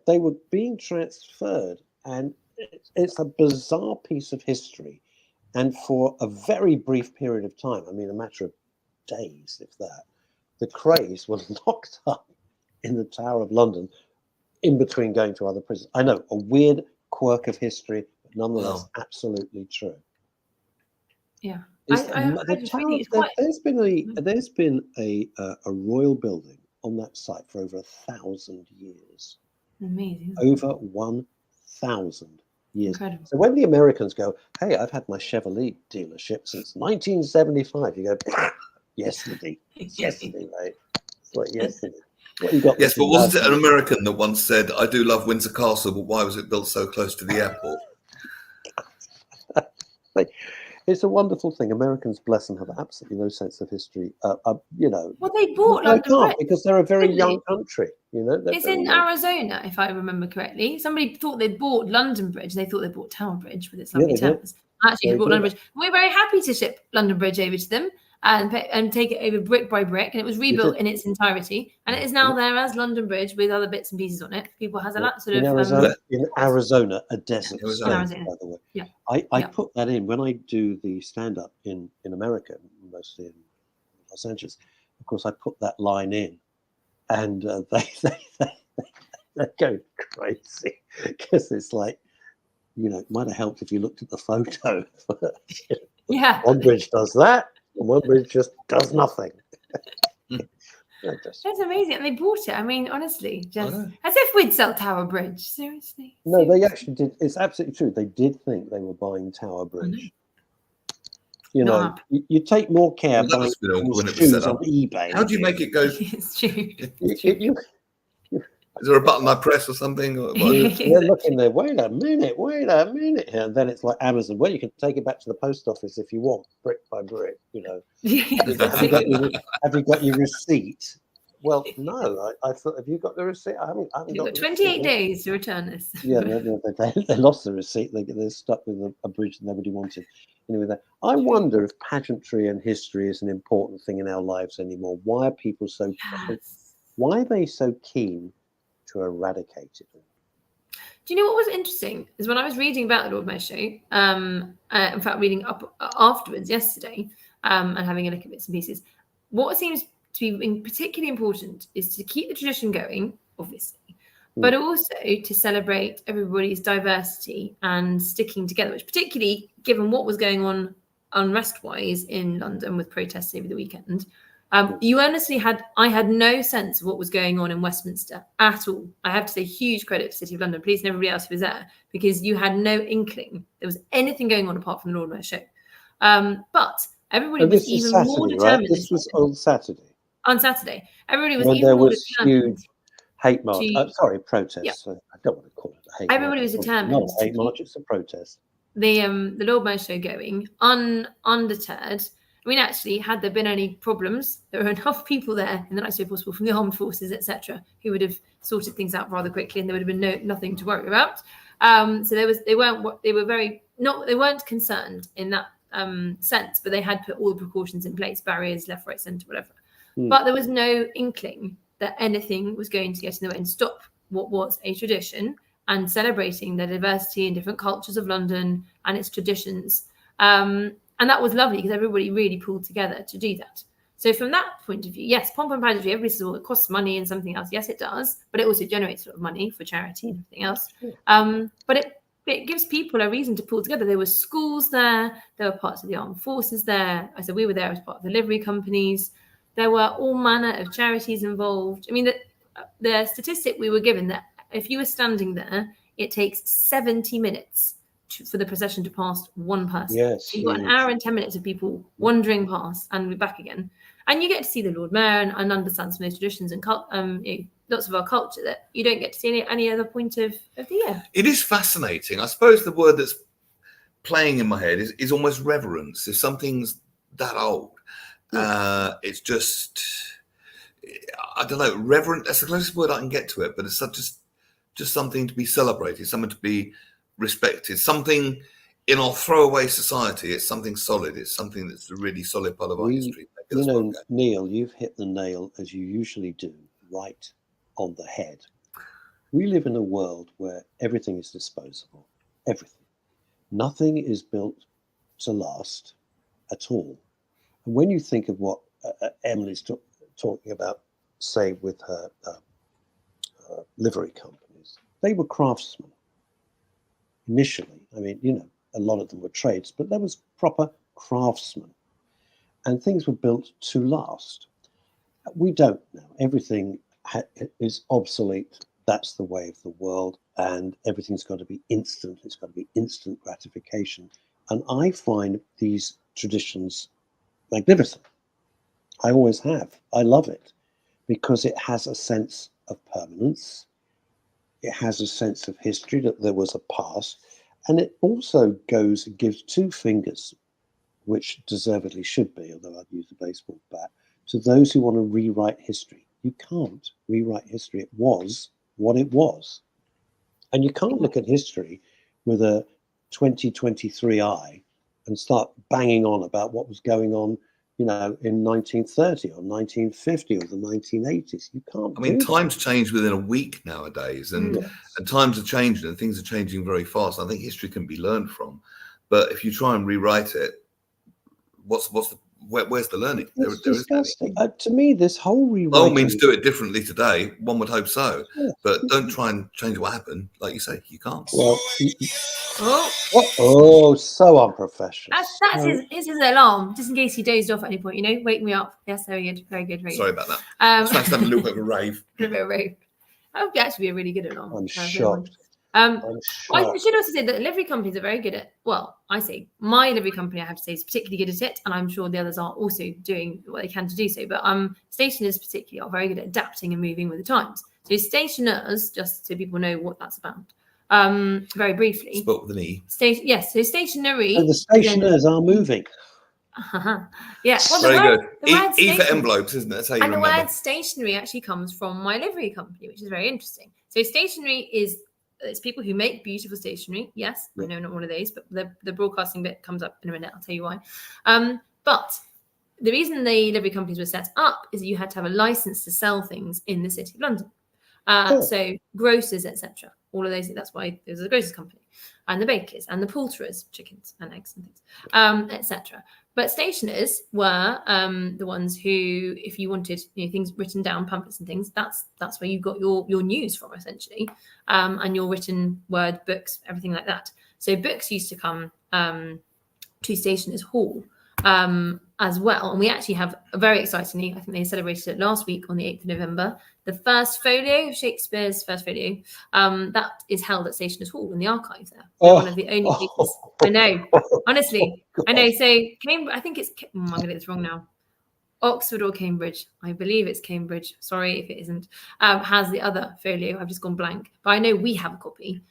They were being transferred, and it's a bizarre piece of history, and for a very brief period of time, I mean, a matter of days, if that, the Krays were locked up in the Tower of London in between going to other prisons. I know, a weird quirk of history, but nonetheless, Wow. absolutely true. Yeah. The Tower, there's been a royal building on that site for over 1,000 years. Amazing. Over 1,000 years. Incredible. So when the Americans go, hey, I've had my Chevrolet dealership since 1975, you go, yesterday, mate. It's like yesterday. What you got? Yes, but wasn't it an American that once said, "I do love Windsor Castle, but why was it built so close to the airport?" It's a wonderful thing. Americans, bless them, have absolutely no sense of history. You know, Well, they bought they London can't Bridge. because they're a very didn't they? young country. You know, they're It's very in young. Arizona, if I remember correctly. Somebody thought they bought London Bridge. They thought they bought Tower Bridge with its Yeah, lovely they did. towers. Actually, they They bought did. London Bridge. We're very happy to ship London Bridge over to them and take it over brick by brick. And it was rebuilt in its entirety. And it is now there as London Bridge with other bits and pieces on it. People has a lot sort in of Arizona, a desert state, Arizona. by the way. Yeah. I put that in when I do the stand-up in America, mostly in Los Angeles. Of course, I put that line in, and they go crazy because it's like, you know, it might have helped if you looked at the photo. Yeah. One bridge does that, and one bridge just does nothing. That's amazing. And they bought it. I mean, honestly, just as if we'd sell Tower Bridge. Seriously. No, they actually did. It's absolutely true. They did think they were buying Tower Bridge. You know, you take more care buying shoes on eBay. How do you make it go? It's true. Is there a button I press or something? They're looking there. Wait a minute here, and then it's like Amazon. Well, you can take it back to the post office if you want, brick by brick. You know, have you got your receipt? Well, no. I thought, have you got the receipt? I haven't You've got got 28 days to return this. Yeah, they lost the receipt. They're stuck with a bridge that nobody wanted. Anyway, I wonder if pageantry and history is an important thing in our lives anymore. Why are people so? Why are they so keen to eradicate it? Do you know what was interesting is when I was reading about the Lord Mayor show, in fact, reading up afterwards yesterday, and having a look at bits and pieces, what seems to be particularly important is to keep the tradition going, obviously, but also to celebrate everybody's diversity and sticking together, which particularly given what was going on unrest-wise in London with protests over the weekend, you honestly I had no sense of what was going on in Westminster at all. I have to say huge credit to City of London Police and everybody else who was there, because you had no inkling there was anything going on apart from the Lord Mayor show. But everybody was even more determined. This was on Saturday. On Saturday, everybody was when even there more was determined. Huge hate march. Protests. I don't want to call it a hate Everybody march. was determined. Not a hate march, it's a protest. The Lord Mayor show going undeterred. I mean, actually, had there been any problems, there were enough people there in the nicest way possible from the armed forces, etc., who would have sorted things out rather quickly, and there would have been nothing to worry about. So they weren't concerned in that sense, but they had put all the precautions in place, barriers left, right, centre, whatever. But there was no inkling that anything was going to get in the way and stop what was a tradition and celebrating the diversity and different cultures of London and its traditions. And that was lovely because everybody really pulled together to do that. So from that point of view, yes, pomp and pageantry, everybody says, well, it costs money and something else. Yes, it does, but it also generates a lot of money for charity and everything else. But it gives people a reason to pull together. There were schools there. There were parts of the armed forces there. I said we were there as part of the livery companies. There were all manner of charities involved. I mean, the statistic we were given that if you were standing there, it takes 70 minutes for the procession to pass one person. Yes, so you've got an hour and 10 minutes of people wandering past and we're back again. And you get to see the Lord Mayor and understand some of those traditions and lots of our culture that you don't get to see any other point of the year. It is fascinating. I suppose the word that's playing in my head is almost reverence. If something's that old, it's just, I don't know, reverent. That's the closest word I can get to it, but it's just something to be celebrated, something to be respected, something in our throwaway society. It's something solid. It's something that's a really solid part of our history. You know, Neil, you've hit the nail, as you usually do, right on the head. We live in a world where everything is disposable. Everything. Nothing is built to last at all. And when you think of what Emily's talking about, say, with her livery companies, they were craftsmen initially. I mean, you know, a lot of them were trades, but there was proper craftsmen. And things were built to last. We don't now. Everything is obsolete. That's the way of the world. And everything's got to be instant. It's got to be instant gratification. And I find these traditions magnificent. I always have. I love it because it has a sense of permanence. It has a sense of history, that there was a past. And it also gives two fingers, which deservedly should be, although I'd use the baseball bat, to those who want to rewrite history. You can't rewrite history. It was what it was. And you can't look at history with a 2023 eye and start banging on about what was going on, you know, in 1930 or 1950 or the 1980s. You can't. I mean, times change within a week nowadays, and times are changing and things are changing very fast. I think history can be learned from, but if you try and rewrite it, where's the learning? It's disgusting. To me, this whole rewriting. By all means, do it differently today. One would hope so, but don't try and change what happened. Like you say, you can't. Well, oh, so unprofessional. That's his alarm, just in case he dozed off at any point. You know, wake me up. Yes, very good, very good. Sorry about that. I was trying to have a little bit of a rave. A bit of a rave. That would actually be a really good alarm. I'm shocked. I should also say that livery companies are very good at, well, I say my livery company, I have to say, is particularly good at it, and I'm sure the others are also doing what they can to do so. But stationers particularly are very good at adapting and moving with the times. So stationers, just so people know what that's about, very briefly. Spelled with an E. Yes, so stationary. So the stationers are moving. Yeah, well, very good. E for envelopes, isn't it? That's how you remember. The word stationery actually comes from my livery company, which is very interesting. So stationery is. It's people who make beautiful stationery. Yes, I know, not one of these, but the broadcasting bit comes up in a minute. I'll tell you why. But the reason the livery companies were set up is that you had to have a license to sell things in the City of London. So grocers, etc. All of those. That's why there's a grocers company, and the bakers, and the poulterers, chickens and eggs and things, etc. But stationers were the ones who, if you wanted, you know, things written down, pamphlets and things, that's where you got your news from, essentially, and your written word books, everything like that. So books used to come to Stationers' Hall as well, and we actually have a very excitingly, I think they celebrated it last week on the 8th of November, the first folio, Shakespeare's first folio, that is held at Stationers' Hall in the archive there. One of the only places. I know, honestly, I know. So Cambridge, I think it's, I'm going to get this wrong now. Oxford or Cambridge, I believe it's Cambridge. Sorry if it isn't. Has the other folio. I've just gone blank, but I know we have a copy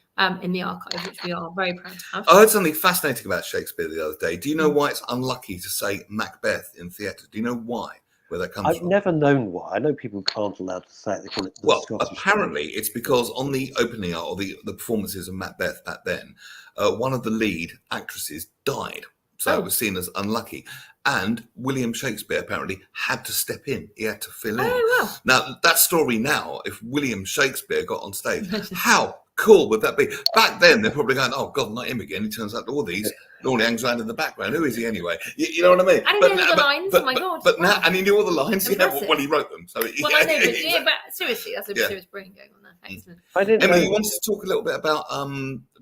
in the archive, which we are very proud to have. I heard something fascinating about Shakespeare the other day. Do you know why it's unlucky to say Macbeth in theatre? Do you know why? Where that comes from? I've never known why. I know people aren't allowed to say it. They call it the Scottish apparently it's because on the opening or the performances of Macbeth back then, one of the lead actresses died. So it was seen as unlucky. And William Shakespeare apparently had to step in. He had to fill in. Oh, wow. Now, that story now, if William Shakespeare got on stage, how cool would that be? Back then, they're probably going, oh, God, not him again. He turns out all these. Normally hangs around in the background. Who is he anyway? You know what I mean? And he knew all the lines. Oh, my God. But now, and he knew all the lines. Well, he wrote them. So I know, but seriously, that's a serious brain going on there. Excellent. Emily, you wanted to talk a little bit about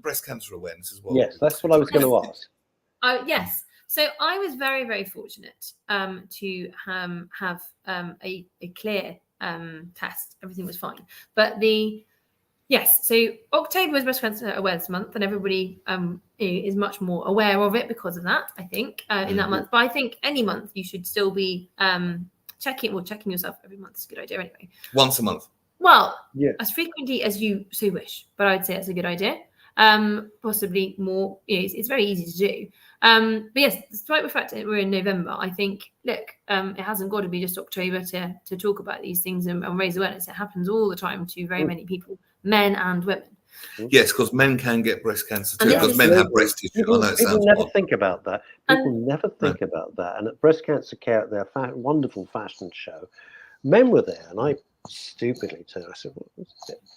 breast cancer awareness as well. Yes, that's what I was going to ask. Yes. So I was very, very fortunate to have a clear test. Everything was fine. But so October was Breast Cancer Awareness Month, and everybody is much more aware of it because of that, I think, in that month. But I think any month you should still be checking yourself every month is a good idea anyway. Once a month. Well, as frequently as you so wish, but I'd say it's a good idea. Possibly more, it's very easy to do. But yes, despite the fact that we're in November, I think, look, it hasn't got to be just October to talk about these things and raise awareness. It happens all the time to very many people, men and women. Yes, because men can get breast cancer too, because men have breast tissue. People never think about that. People never think about that. And at Breast Cancer Care, at their wonderful fashion show, men were there, and I stupidly to. I said,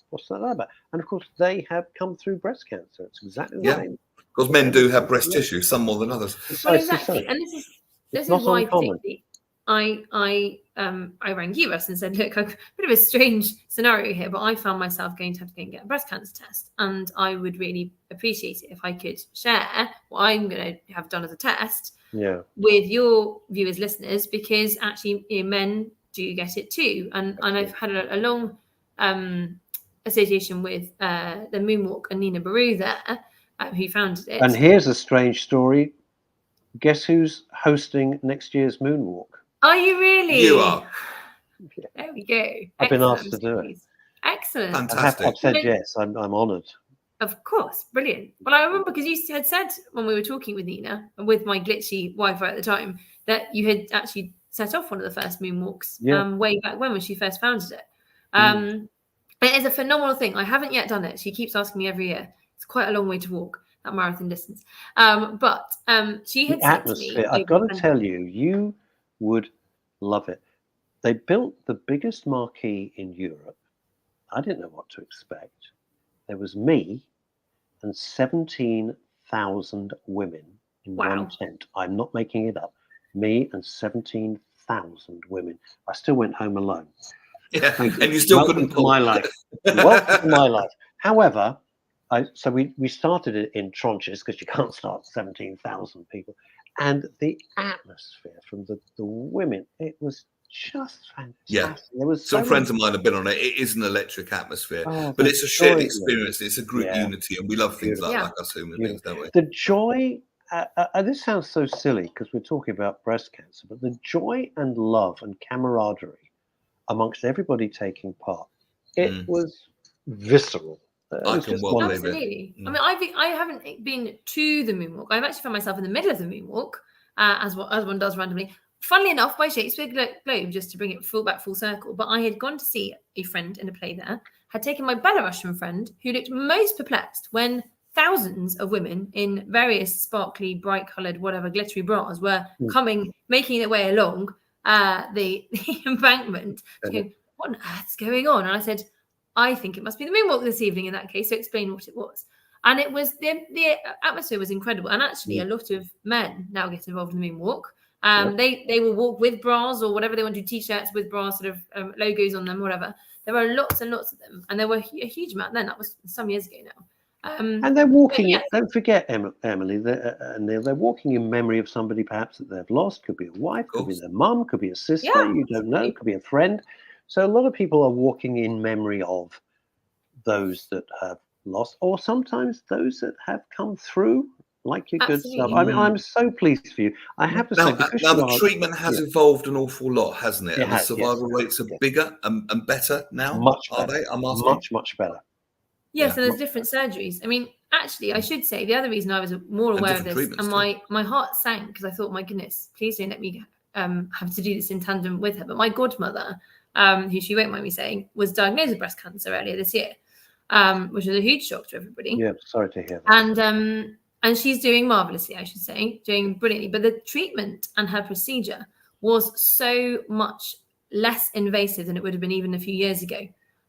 what's that about? And of course, they have come through breast cancer. It's exactly the same. Because men do have breast tissue, some more than others. Well, Precisely exactly, so. and this It's is not why uncommon. particularly I rang you, Russ, and said, look, I've a bit of a strange scenario here, but I found myself going to have to go and get a breast cancer test, and I would really appreciate it if I could share what I'm going to have done as a test with your viewers, listeners, because actually men do get it too, and I've had a long association with the Moonwalk and Nina Baru there, who founded it. And here's a strange story. Guess who's hosting next year's Moonwalk? Are you really? You are. There we go. I've been asked to do it. Excellent. Fantastic. I've said yes. I'm honoured. Of course, brilliant. Well, I remember because you had said when we were talking with Nina, with my glitchy Wi-Fi at the time, that you had actually set off one of the first moonwalks way back when she first founded it. It is a phenomenal thing. I haven't yet done it. She keeps asking me every year. It's quite a long way to walk, that marathon distance. But she had said to me, I've got to tell you, you would love it. They built the biggest marquee in Europe. I didn't know what to expect. There was me and 17,000 women in one tent. I'm not making it up. Me and 17,000 women. I still went home alone. Yeah, and you still couldn't pull. My life. Welcome to my life. However, so we started it in tranches because you can't start 17,000 people. And the atmosphere from the women, it was just fantastic. Yeah, there was some friends of mine have been on it. It is an electric atmosphere, but it's a shared experience. It's a group unity, and we love things like us human beings, don't we? The joy, this sounds so silly because we're talking about breast cancer, but the joy and love and camaraderie amongst everybody taking part, it was visceral. I can well believe it. Absolutely. I mean, I haven't been to the moonwalk. I've actually found myself in the middle of the moonwalk, as one does randomly. Funnily enough, by Shakespeare Globe, just to bring it back full circle. But I had gone to see a friend in a play there, had taken my Belarusian friend, who looked most perplexed when thousands of women in various sparkly, bright-coloured, whatever, glittery bras were making their way along the embankment. Going, what on earth's going on? And I said, I think it must be the moonwalk this evening in that case. So explain what it was. And it was the atmosphere was incredible. And actually, a lot of men now get involved in the moonwalk. They will walk with bras or whatever they want to do, t-shirts with bra sort of logos on them, whatever. There are lots and lots of them. And there were a huge amount then. That was some years ago now. And they're walking, don't forget, Emily, Neil, they're walking in memory of somebody perhaps that they've lost. Could be a wife, could be their mum, could be a sister, you don't know, could be a friend. So a lot of people are walking in memory of those that have lost, or sometimes those that have come through, like your good stuff. I mean, I'm so pleased for you. I have to say, now the treatment has evolved an awful lot, hasn't it? And the survival rates are bigger and better now. Much are better. They? I'm asking. Much better. Yes, and there's different surgeries. I mean, actually, I should say the other reason I was more aware of this, and my heart sank because I thought, my goodness, please don't let me have to do this in tandem with her. But my godmother, who she won't mind me saying, was diagnosed with breast cancer earlier this year, which was a huge shock to everybody. Yeah, sorry to hear that. And she's doing marvelously, I should say, doing brilliantly. But the treatment and her procedure was so much less invasive than it would have been even a few years ago.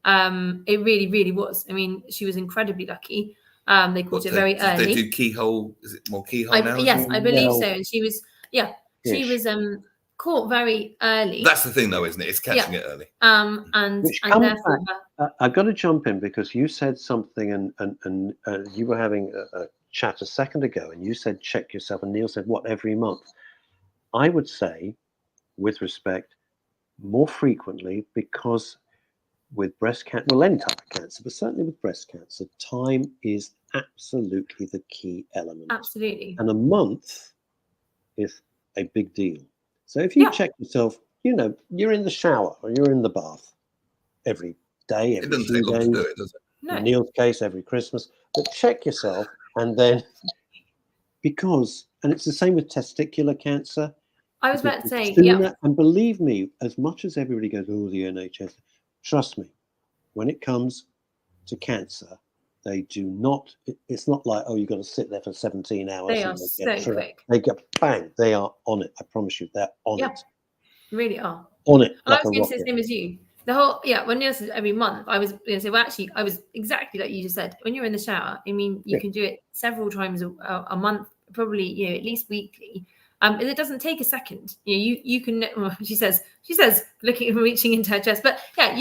It really, really was. I mean, she was incredibly lucky. They caught it very early. They do keyhole? Is it more keyhole now? Yes, I believe so. And she was, she was caught very early. That's the thing, though, isn't it? It's catching it early. And therefore, I've got to jump in because you said something, and you were having a chat a second ago, and you said check yourself, and Neil said what, every month? I would say, with respect, more frequently, because with breast cancer, well, any type of cancer, but certainly with breast cancer, time is absolutely the key element. Absolutely. And a month is a big deal. So if you check yourself, you're in the shower or you're in the bath every day, every 2 days. It doesn't take long to do it, does it? No. In Neil's case, every Christmas. But check yourself, and then and it's the same with testicular cancer. I was about to say, and believe me, as much as everybody goes, oh, the NHS, trust me, when it comes to cancer, they do not, it's not like, oh, you've got to sit there for 17 hours. They are so quick. They get bang, they are on it. I promise you, they're on it. Really are. On it. And I was going to say the same as you. the whole, when Neil said every month, I was going to say, well, actually, I was exactly like you just said. When you're in the shower, I mean, you can do it several times a month, probably, at least weekly. And it doesn't take a second. You can. Well, she says, reaching into her chest. But when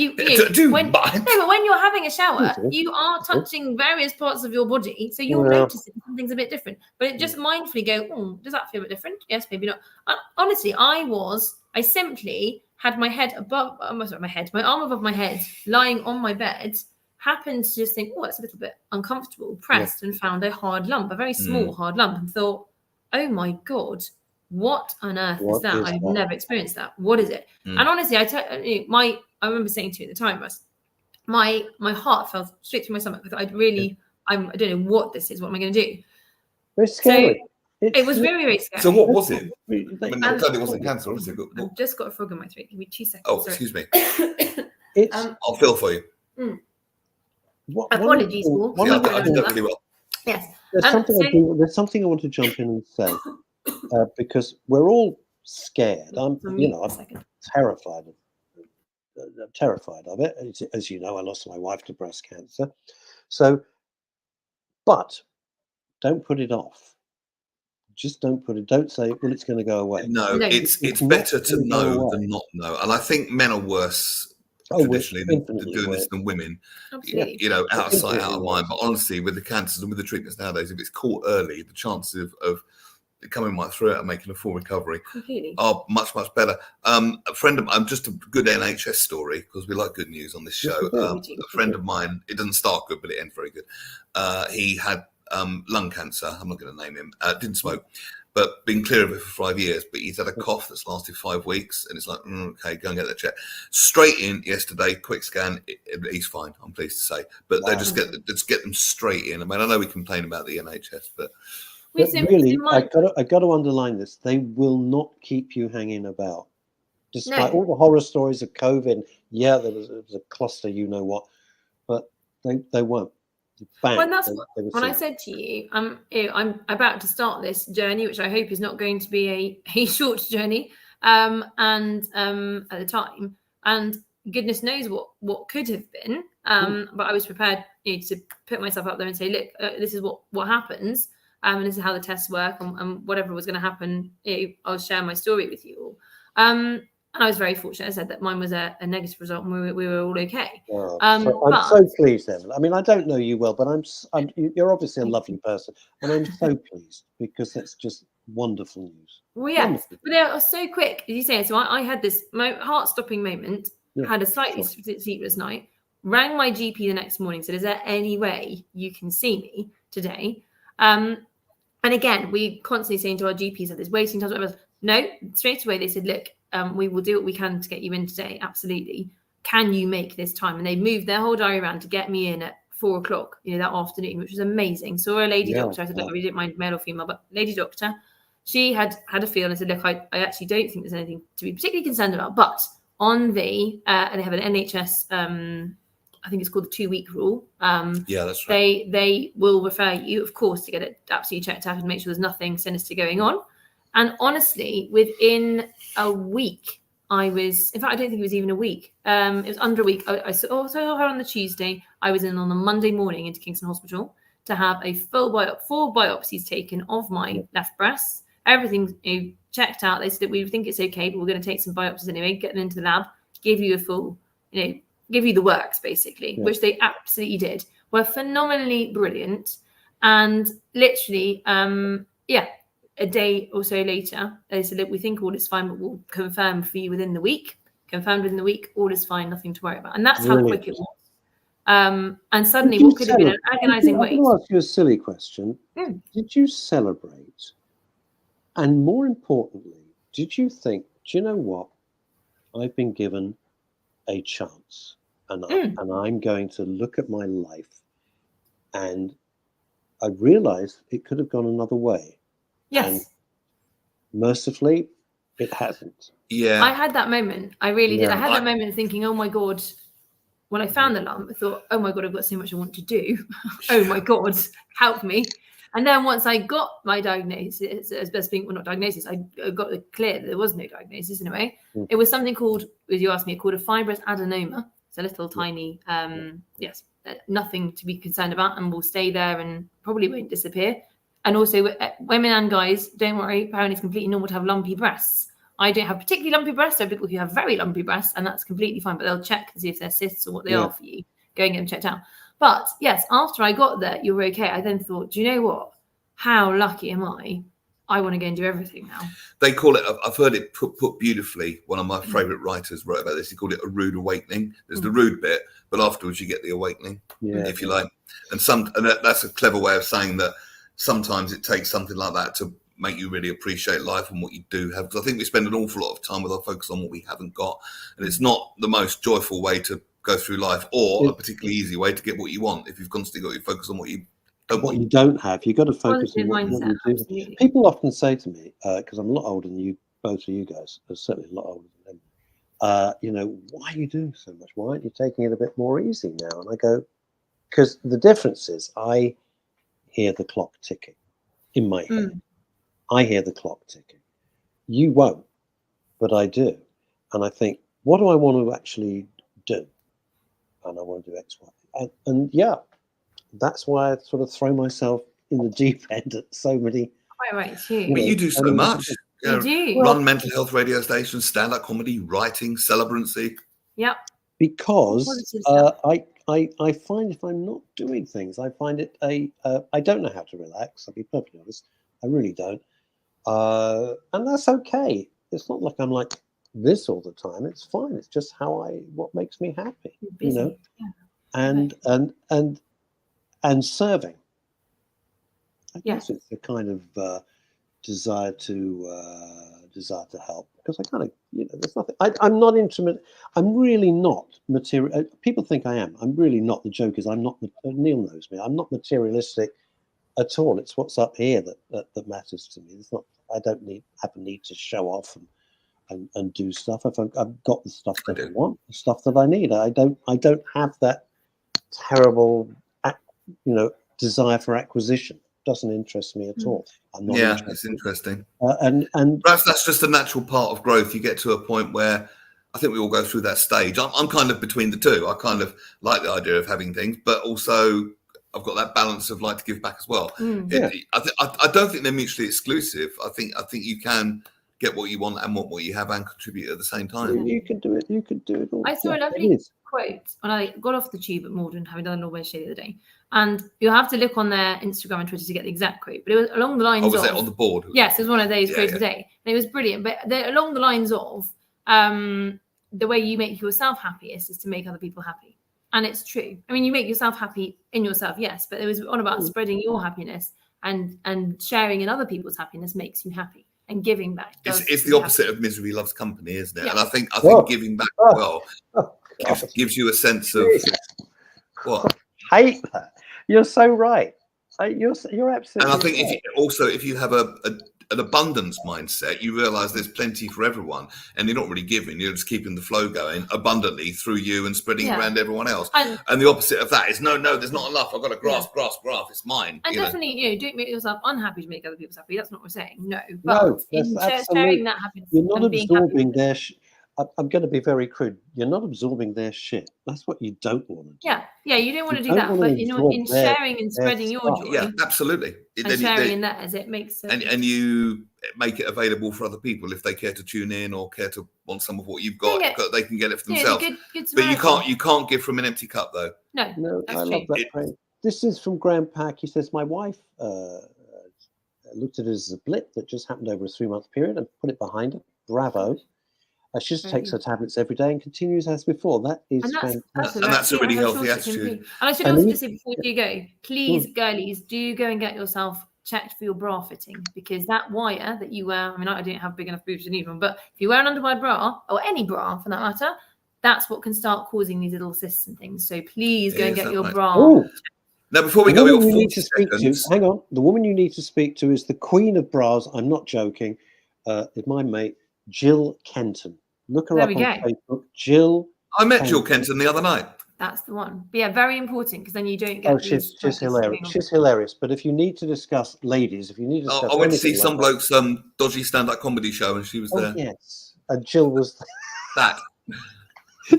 you're having a shower, you are touching various parts of your body, so you're noticing something's a bit different. But it just mindfully go, does that feel a bit different? Yes, maybe not. Honestly, I simply had my head above, my arm above my head, lying on my bed. Happened to just think, it's a little bit uncomfortable. Pressed and found a hard lump, a very small hard lump, and thought, oh my God. What on earth is that? I've never experienced that. What is it? And honestly, I remember saying to you at the time, Russ, my heart fell straight through my stomach. I don't know what this is. What am I going to do? It's scary. So it was very, very scary. So what was it? It wasn't cancer, obviously. I've just got a frog in my throat. Give me 2 seconds. Oh, excuse me. I'll fill for you. Apologies, Paul. I did that really well. Yes. There's something I want to jump in and say. Because we're all scared. I'm terrified of it. As you know, I lost my wife to breast cancer. So, but don't put it off. Just don't say, well, it's going to go away. No, it's better to know than not know. And I think men are worse traditionally than doing this than women. Absolutely. Out of sight, out of mind. But honestly, with the cancers and with the treatments nowadays, if it's caught early, the chances of coming right through it and making a full recovery are much, much better. Just a good NHS story, because we like good news on this show. A friend of mine, it doesn't start good, but it ends very good. He had lung cancer. I'm not going to name him. Didn't smoke, but been clear of it for 5 years. But he's had a cough that's lasted 5 weeks, and it's like, okay, go and get that checked. Straight in yesterday, quick scan. He's fine. I'm pleased to say, but they just get them straight in. I mean, I know we complain about the NHS, but really, I got to underline this. They will not keep you hanging about, despite all the horror stories of COVID. Yeah, there was a cluster, but they won't. Bang, well, that's when I said to you, I'm about to start this journey, which I hope is not going to be a short journey. And at the time, and goodness knows what could have been. But I was prepared to put myself out there and say, look, this is what happens. And this is how the tests work, and whatever was going to happen, I'll share my story with you all. And I was very fortunate. I said that mine was a negative result, and we were all okay. Oh, I'm so pleased, Evan. I mean, I don't know you well, but you're obviously a lovely person, and I'm so pleased because that's just wonderful news. Well, yeah, but they are so quick, as you say. So I had this heart-stopping moment, had a slightly sleepless night, rang my GP the next morning, said, is there any way you can see me today? And again, we constantly saying to our GPs that there's waiting times, whatever. No, straight away they said, look, we will do what we can to get you in today. Absolutely. Can you make this time? And they moved their whole diary around to get me in at 4:00, that afternoon, which was amazing. Saw a lady doctor. I said, look, we didn't mind male or female, but lady doctor, she had a feel and said, look, I actually don't think there's anything to be particularly concerned about. But on and they have an NHS, I think it's called the 2-week rule. Yeah, that's right. They will refer you, of course, to get it absolutely checked out and make sure there's nothing sinister going on. And honestly, within a week, I don't think it was even a week. It was under a week. I saw her on the Tuesday. I was in on the Monday morning into Kingston Hospital to have a full 4 biopsies taken of my left breast. Everything checked out. They said that we think it's okay, but we're going to take some biopsies anyway, get them into the lab, give you a full, give you the works, basically, which they absolutely did. Were phenomenally brilliant. And literally, a day or so later, they said, look, we think all is fine, but we'll confirm for you within the week. Confirmed within the week, all is fine, nothing to worry about. And that's how quick it was. And suddenly, what could have been an agonizing wait. I'm going to ask you a silly question. Did you celebrate? And more importantly, did you think, do you know what? I've been given a chance, and I'm going to look at my life, and I realized it could have gone another way. Yes. And mercifully, it hasn't. Yeah. I had that moment. I really did. I had that moment thinking, oh my God, when I found the lump, I thought, oh my God, I've got so much I want to do. Oh my God, help me. And then once I got my diagnosis, as best being, well, not diagnosis, I got it clear that there was no diagnosis in a way. It was something called, as you asked me, called a fibrous adenoma. It's a little tiny, nothing to be concerned about, and will stay there and probably won't disappear. And also, women and guys, don't worry, apparently it's completely normal to have lumpy breasts. I don't have particularly lumpy breasts. There are people who have very lumpy breasts, and that's completely fine, but they'll check to see if they're cysts or what they are for you. Go and get them checked out. But yes, after I got there, you were okay. I then thought, do you know what? How lucky am I? I want to go and do everything now. They call it, I've heard it put beautifully. One of my favourite writers wrote about this. He called it a rude awakening. There's the rude bit, but afterwards you get the awakening, if you like. And that's a clever way of saying that sometimes it takes something like that to make you really appreciate life and what you do have. Because I think we spend an awful lot of time with our focus on what we haven't got. And it's not the most joyful way to go through life, or a particularly easy way to get what you want if you've constantly got your focus on what you don't want. You don't have. You've got to focus on what you do. Absolutely. People often say to me, because I'm a lot older than you, both of you guys, certainly a lot older than them, why are you doing so much? Why aren't you taking it a bit more easy now? And I go, because the difference is I hear the clock ticking in my head. I hear the clock ticking. You won't, but I do. And I think, what do I want to actually do? And I want to do X, Y. And that's why I sort of throw myself in the deep end at so many. Quite right, too. But you do so much. You do. Run mental health radio stations, stand-up comedy, writing, celebrancy. Yep. Because I find if I'm not doing things, I find it I don't know how to relax. I'll be perfectly honest. I really don't. And that's okay. It's not like I'm like this all the time. It's fine. It's just what makes me happy, Yeah. and serving. I Yes. guess it's the kind of desire to help, because I kind of, there's nothing. I'm not intimate. I'm really not material. People think I am. I'm really not. The joke is I'm not. Neil knows me. I'm not materialistic at all. It's what's up here that matters to me. It's not. I don't have a need to show off and do stuff. If I've got the stuff that I want, the stuff that I need. I don't have that terrible, desire for acquisition. Doesn't interest me at all. I'm not interested. It's interesting. And perhaps that's just a natural part of growth. You get to a point where I think we all go through that stage. I'm kind of between the two. I kind of like the idea of having things, but also I've got that balance of like to give back as well. I don't think they're mutually exclusive. I think you can get what you want and want what you have and contribute at the same time. You can do it. You can do it all. I saw a lovely quote when I got off the tube at Morden, having done a Norway show the other day. And you'll have to look on their Instagram and Twitter to get the exact quote. But it was along the lines of... was it on the board? Yes, it was one of those quotes today. And it was brilliant. But they're along the lines of the way you make yourself happiest is to make other people happy. And it's true. I mean, you make yourself happy in yourself, yes. But it was on about spreading your happiness and sharing in other people's happiness makes you happy. And giving back. It's the opposite of misery loves company, isn't it? Yeah. And I think giving back gives you a sense of what? I hate that. You're so right. You're absolutely. And I think if you have an abundance mindset, you realise there's plenty for everyone, and you're not really giving. You're just keeping the flow going abundantly through you and spreading around everyone else. And the opposite of that is no, there's not enough. I've got to grasp. It's mine. And definitely, don't make yourself unhappy to make other people happy. That's not what we're saying. No, but in sharing that happiness, you're not absorbing their. I'm going to be very crude. You're not absorbing their shit. That's what you don't want to do. Yeah, you don't want to do that. But in sharing and spreading your joy, yeah, absolutely. And sharing in that, as it makes sense. And you make it available for other people if they care to tune in or care to want some of what you've got. They can get it for themselves. But you can't give from an empty cup, though. No, I love that. This is from Graham Pack. He says, my wife looked at it as a blip that just happened over a 3-month period and put it behind her. Bravo. She just takes her tablets every day and continues as before. That is fantastic. And that's a really healthy attitude. And I should also just say before you go, please, girlies, do go and get yourself checked for your bra fitting, because that wire that you wear, I mean, I don't have big enough boobs to need one, but if you wear an underwire bra, or any bra for that matter, that's what can start causing these little cysts and things. So please go and get your bra. Now, before we go, you need to speak to, hang on. The woman you need to speak to is the queen of bras. I'm not joking. Is my mate, Jill Kenton. Look her up on Facebook. Jill. I met Jill Kenton the other night. That's the one. But yeah, very important because then you don't get. Oh, she's hilarious. She's hilarious. But if you need to discuss, ladies, if you need to discuss, I went to see anything some like bloke's dodgy stand-up comedy show, and she was that, there. yes, and Jill was. That.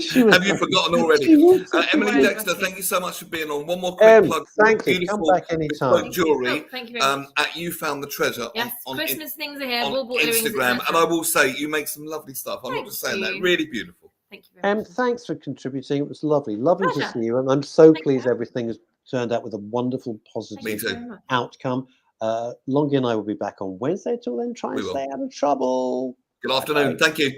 She was Have you forgotten already? Emily Dexter, thank you so much for being on. One more quick plug. Thank you. Beautiful Come back anytime. jewelry. Thank you very much. At You Found the Treasure. Yes, on Christmas things are here. on Bauble earrings, Instagram, etc. and I will say you make some lovely stuff. I'm not Thank just saying that. you. Really beautiful. Thank you very much. Thanks for contributing. It was lovely to Pleasure. see you, and I'm so Thank pleased you. everything has turned out with a wonderful, Me positive too. very much. outcome. Longy and I will be back on Wednesday. Till then, try and We will. stay out of trouble. Good afternoon. Bye. Thank you. Bye.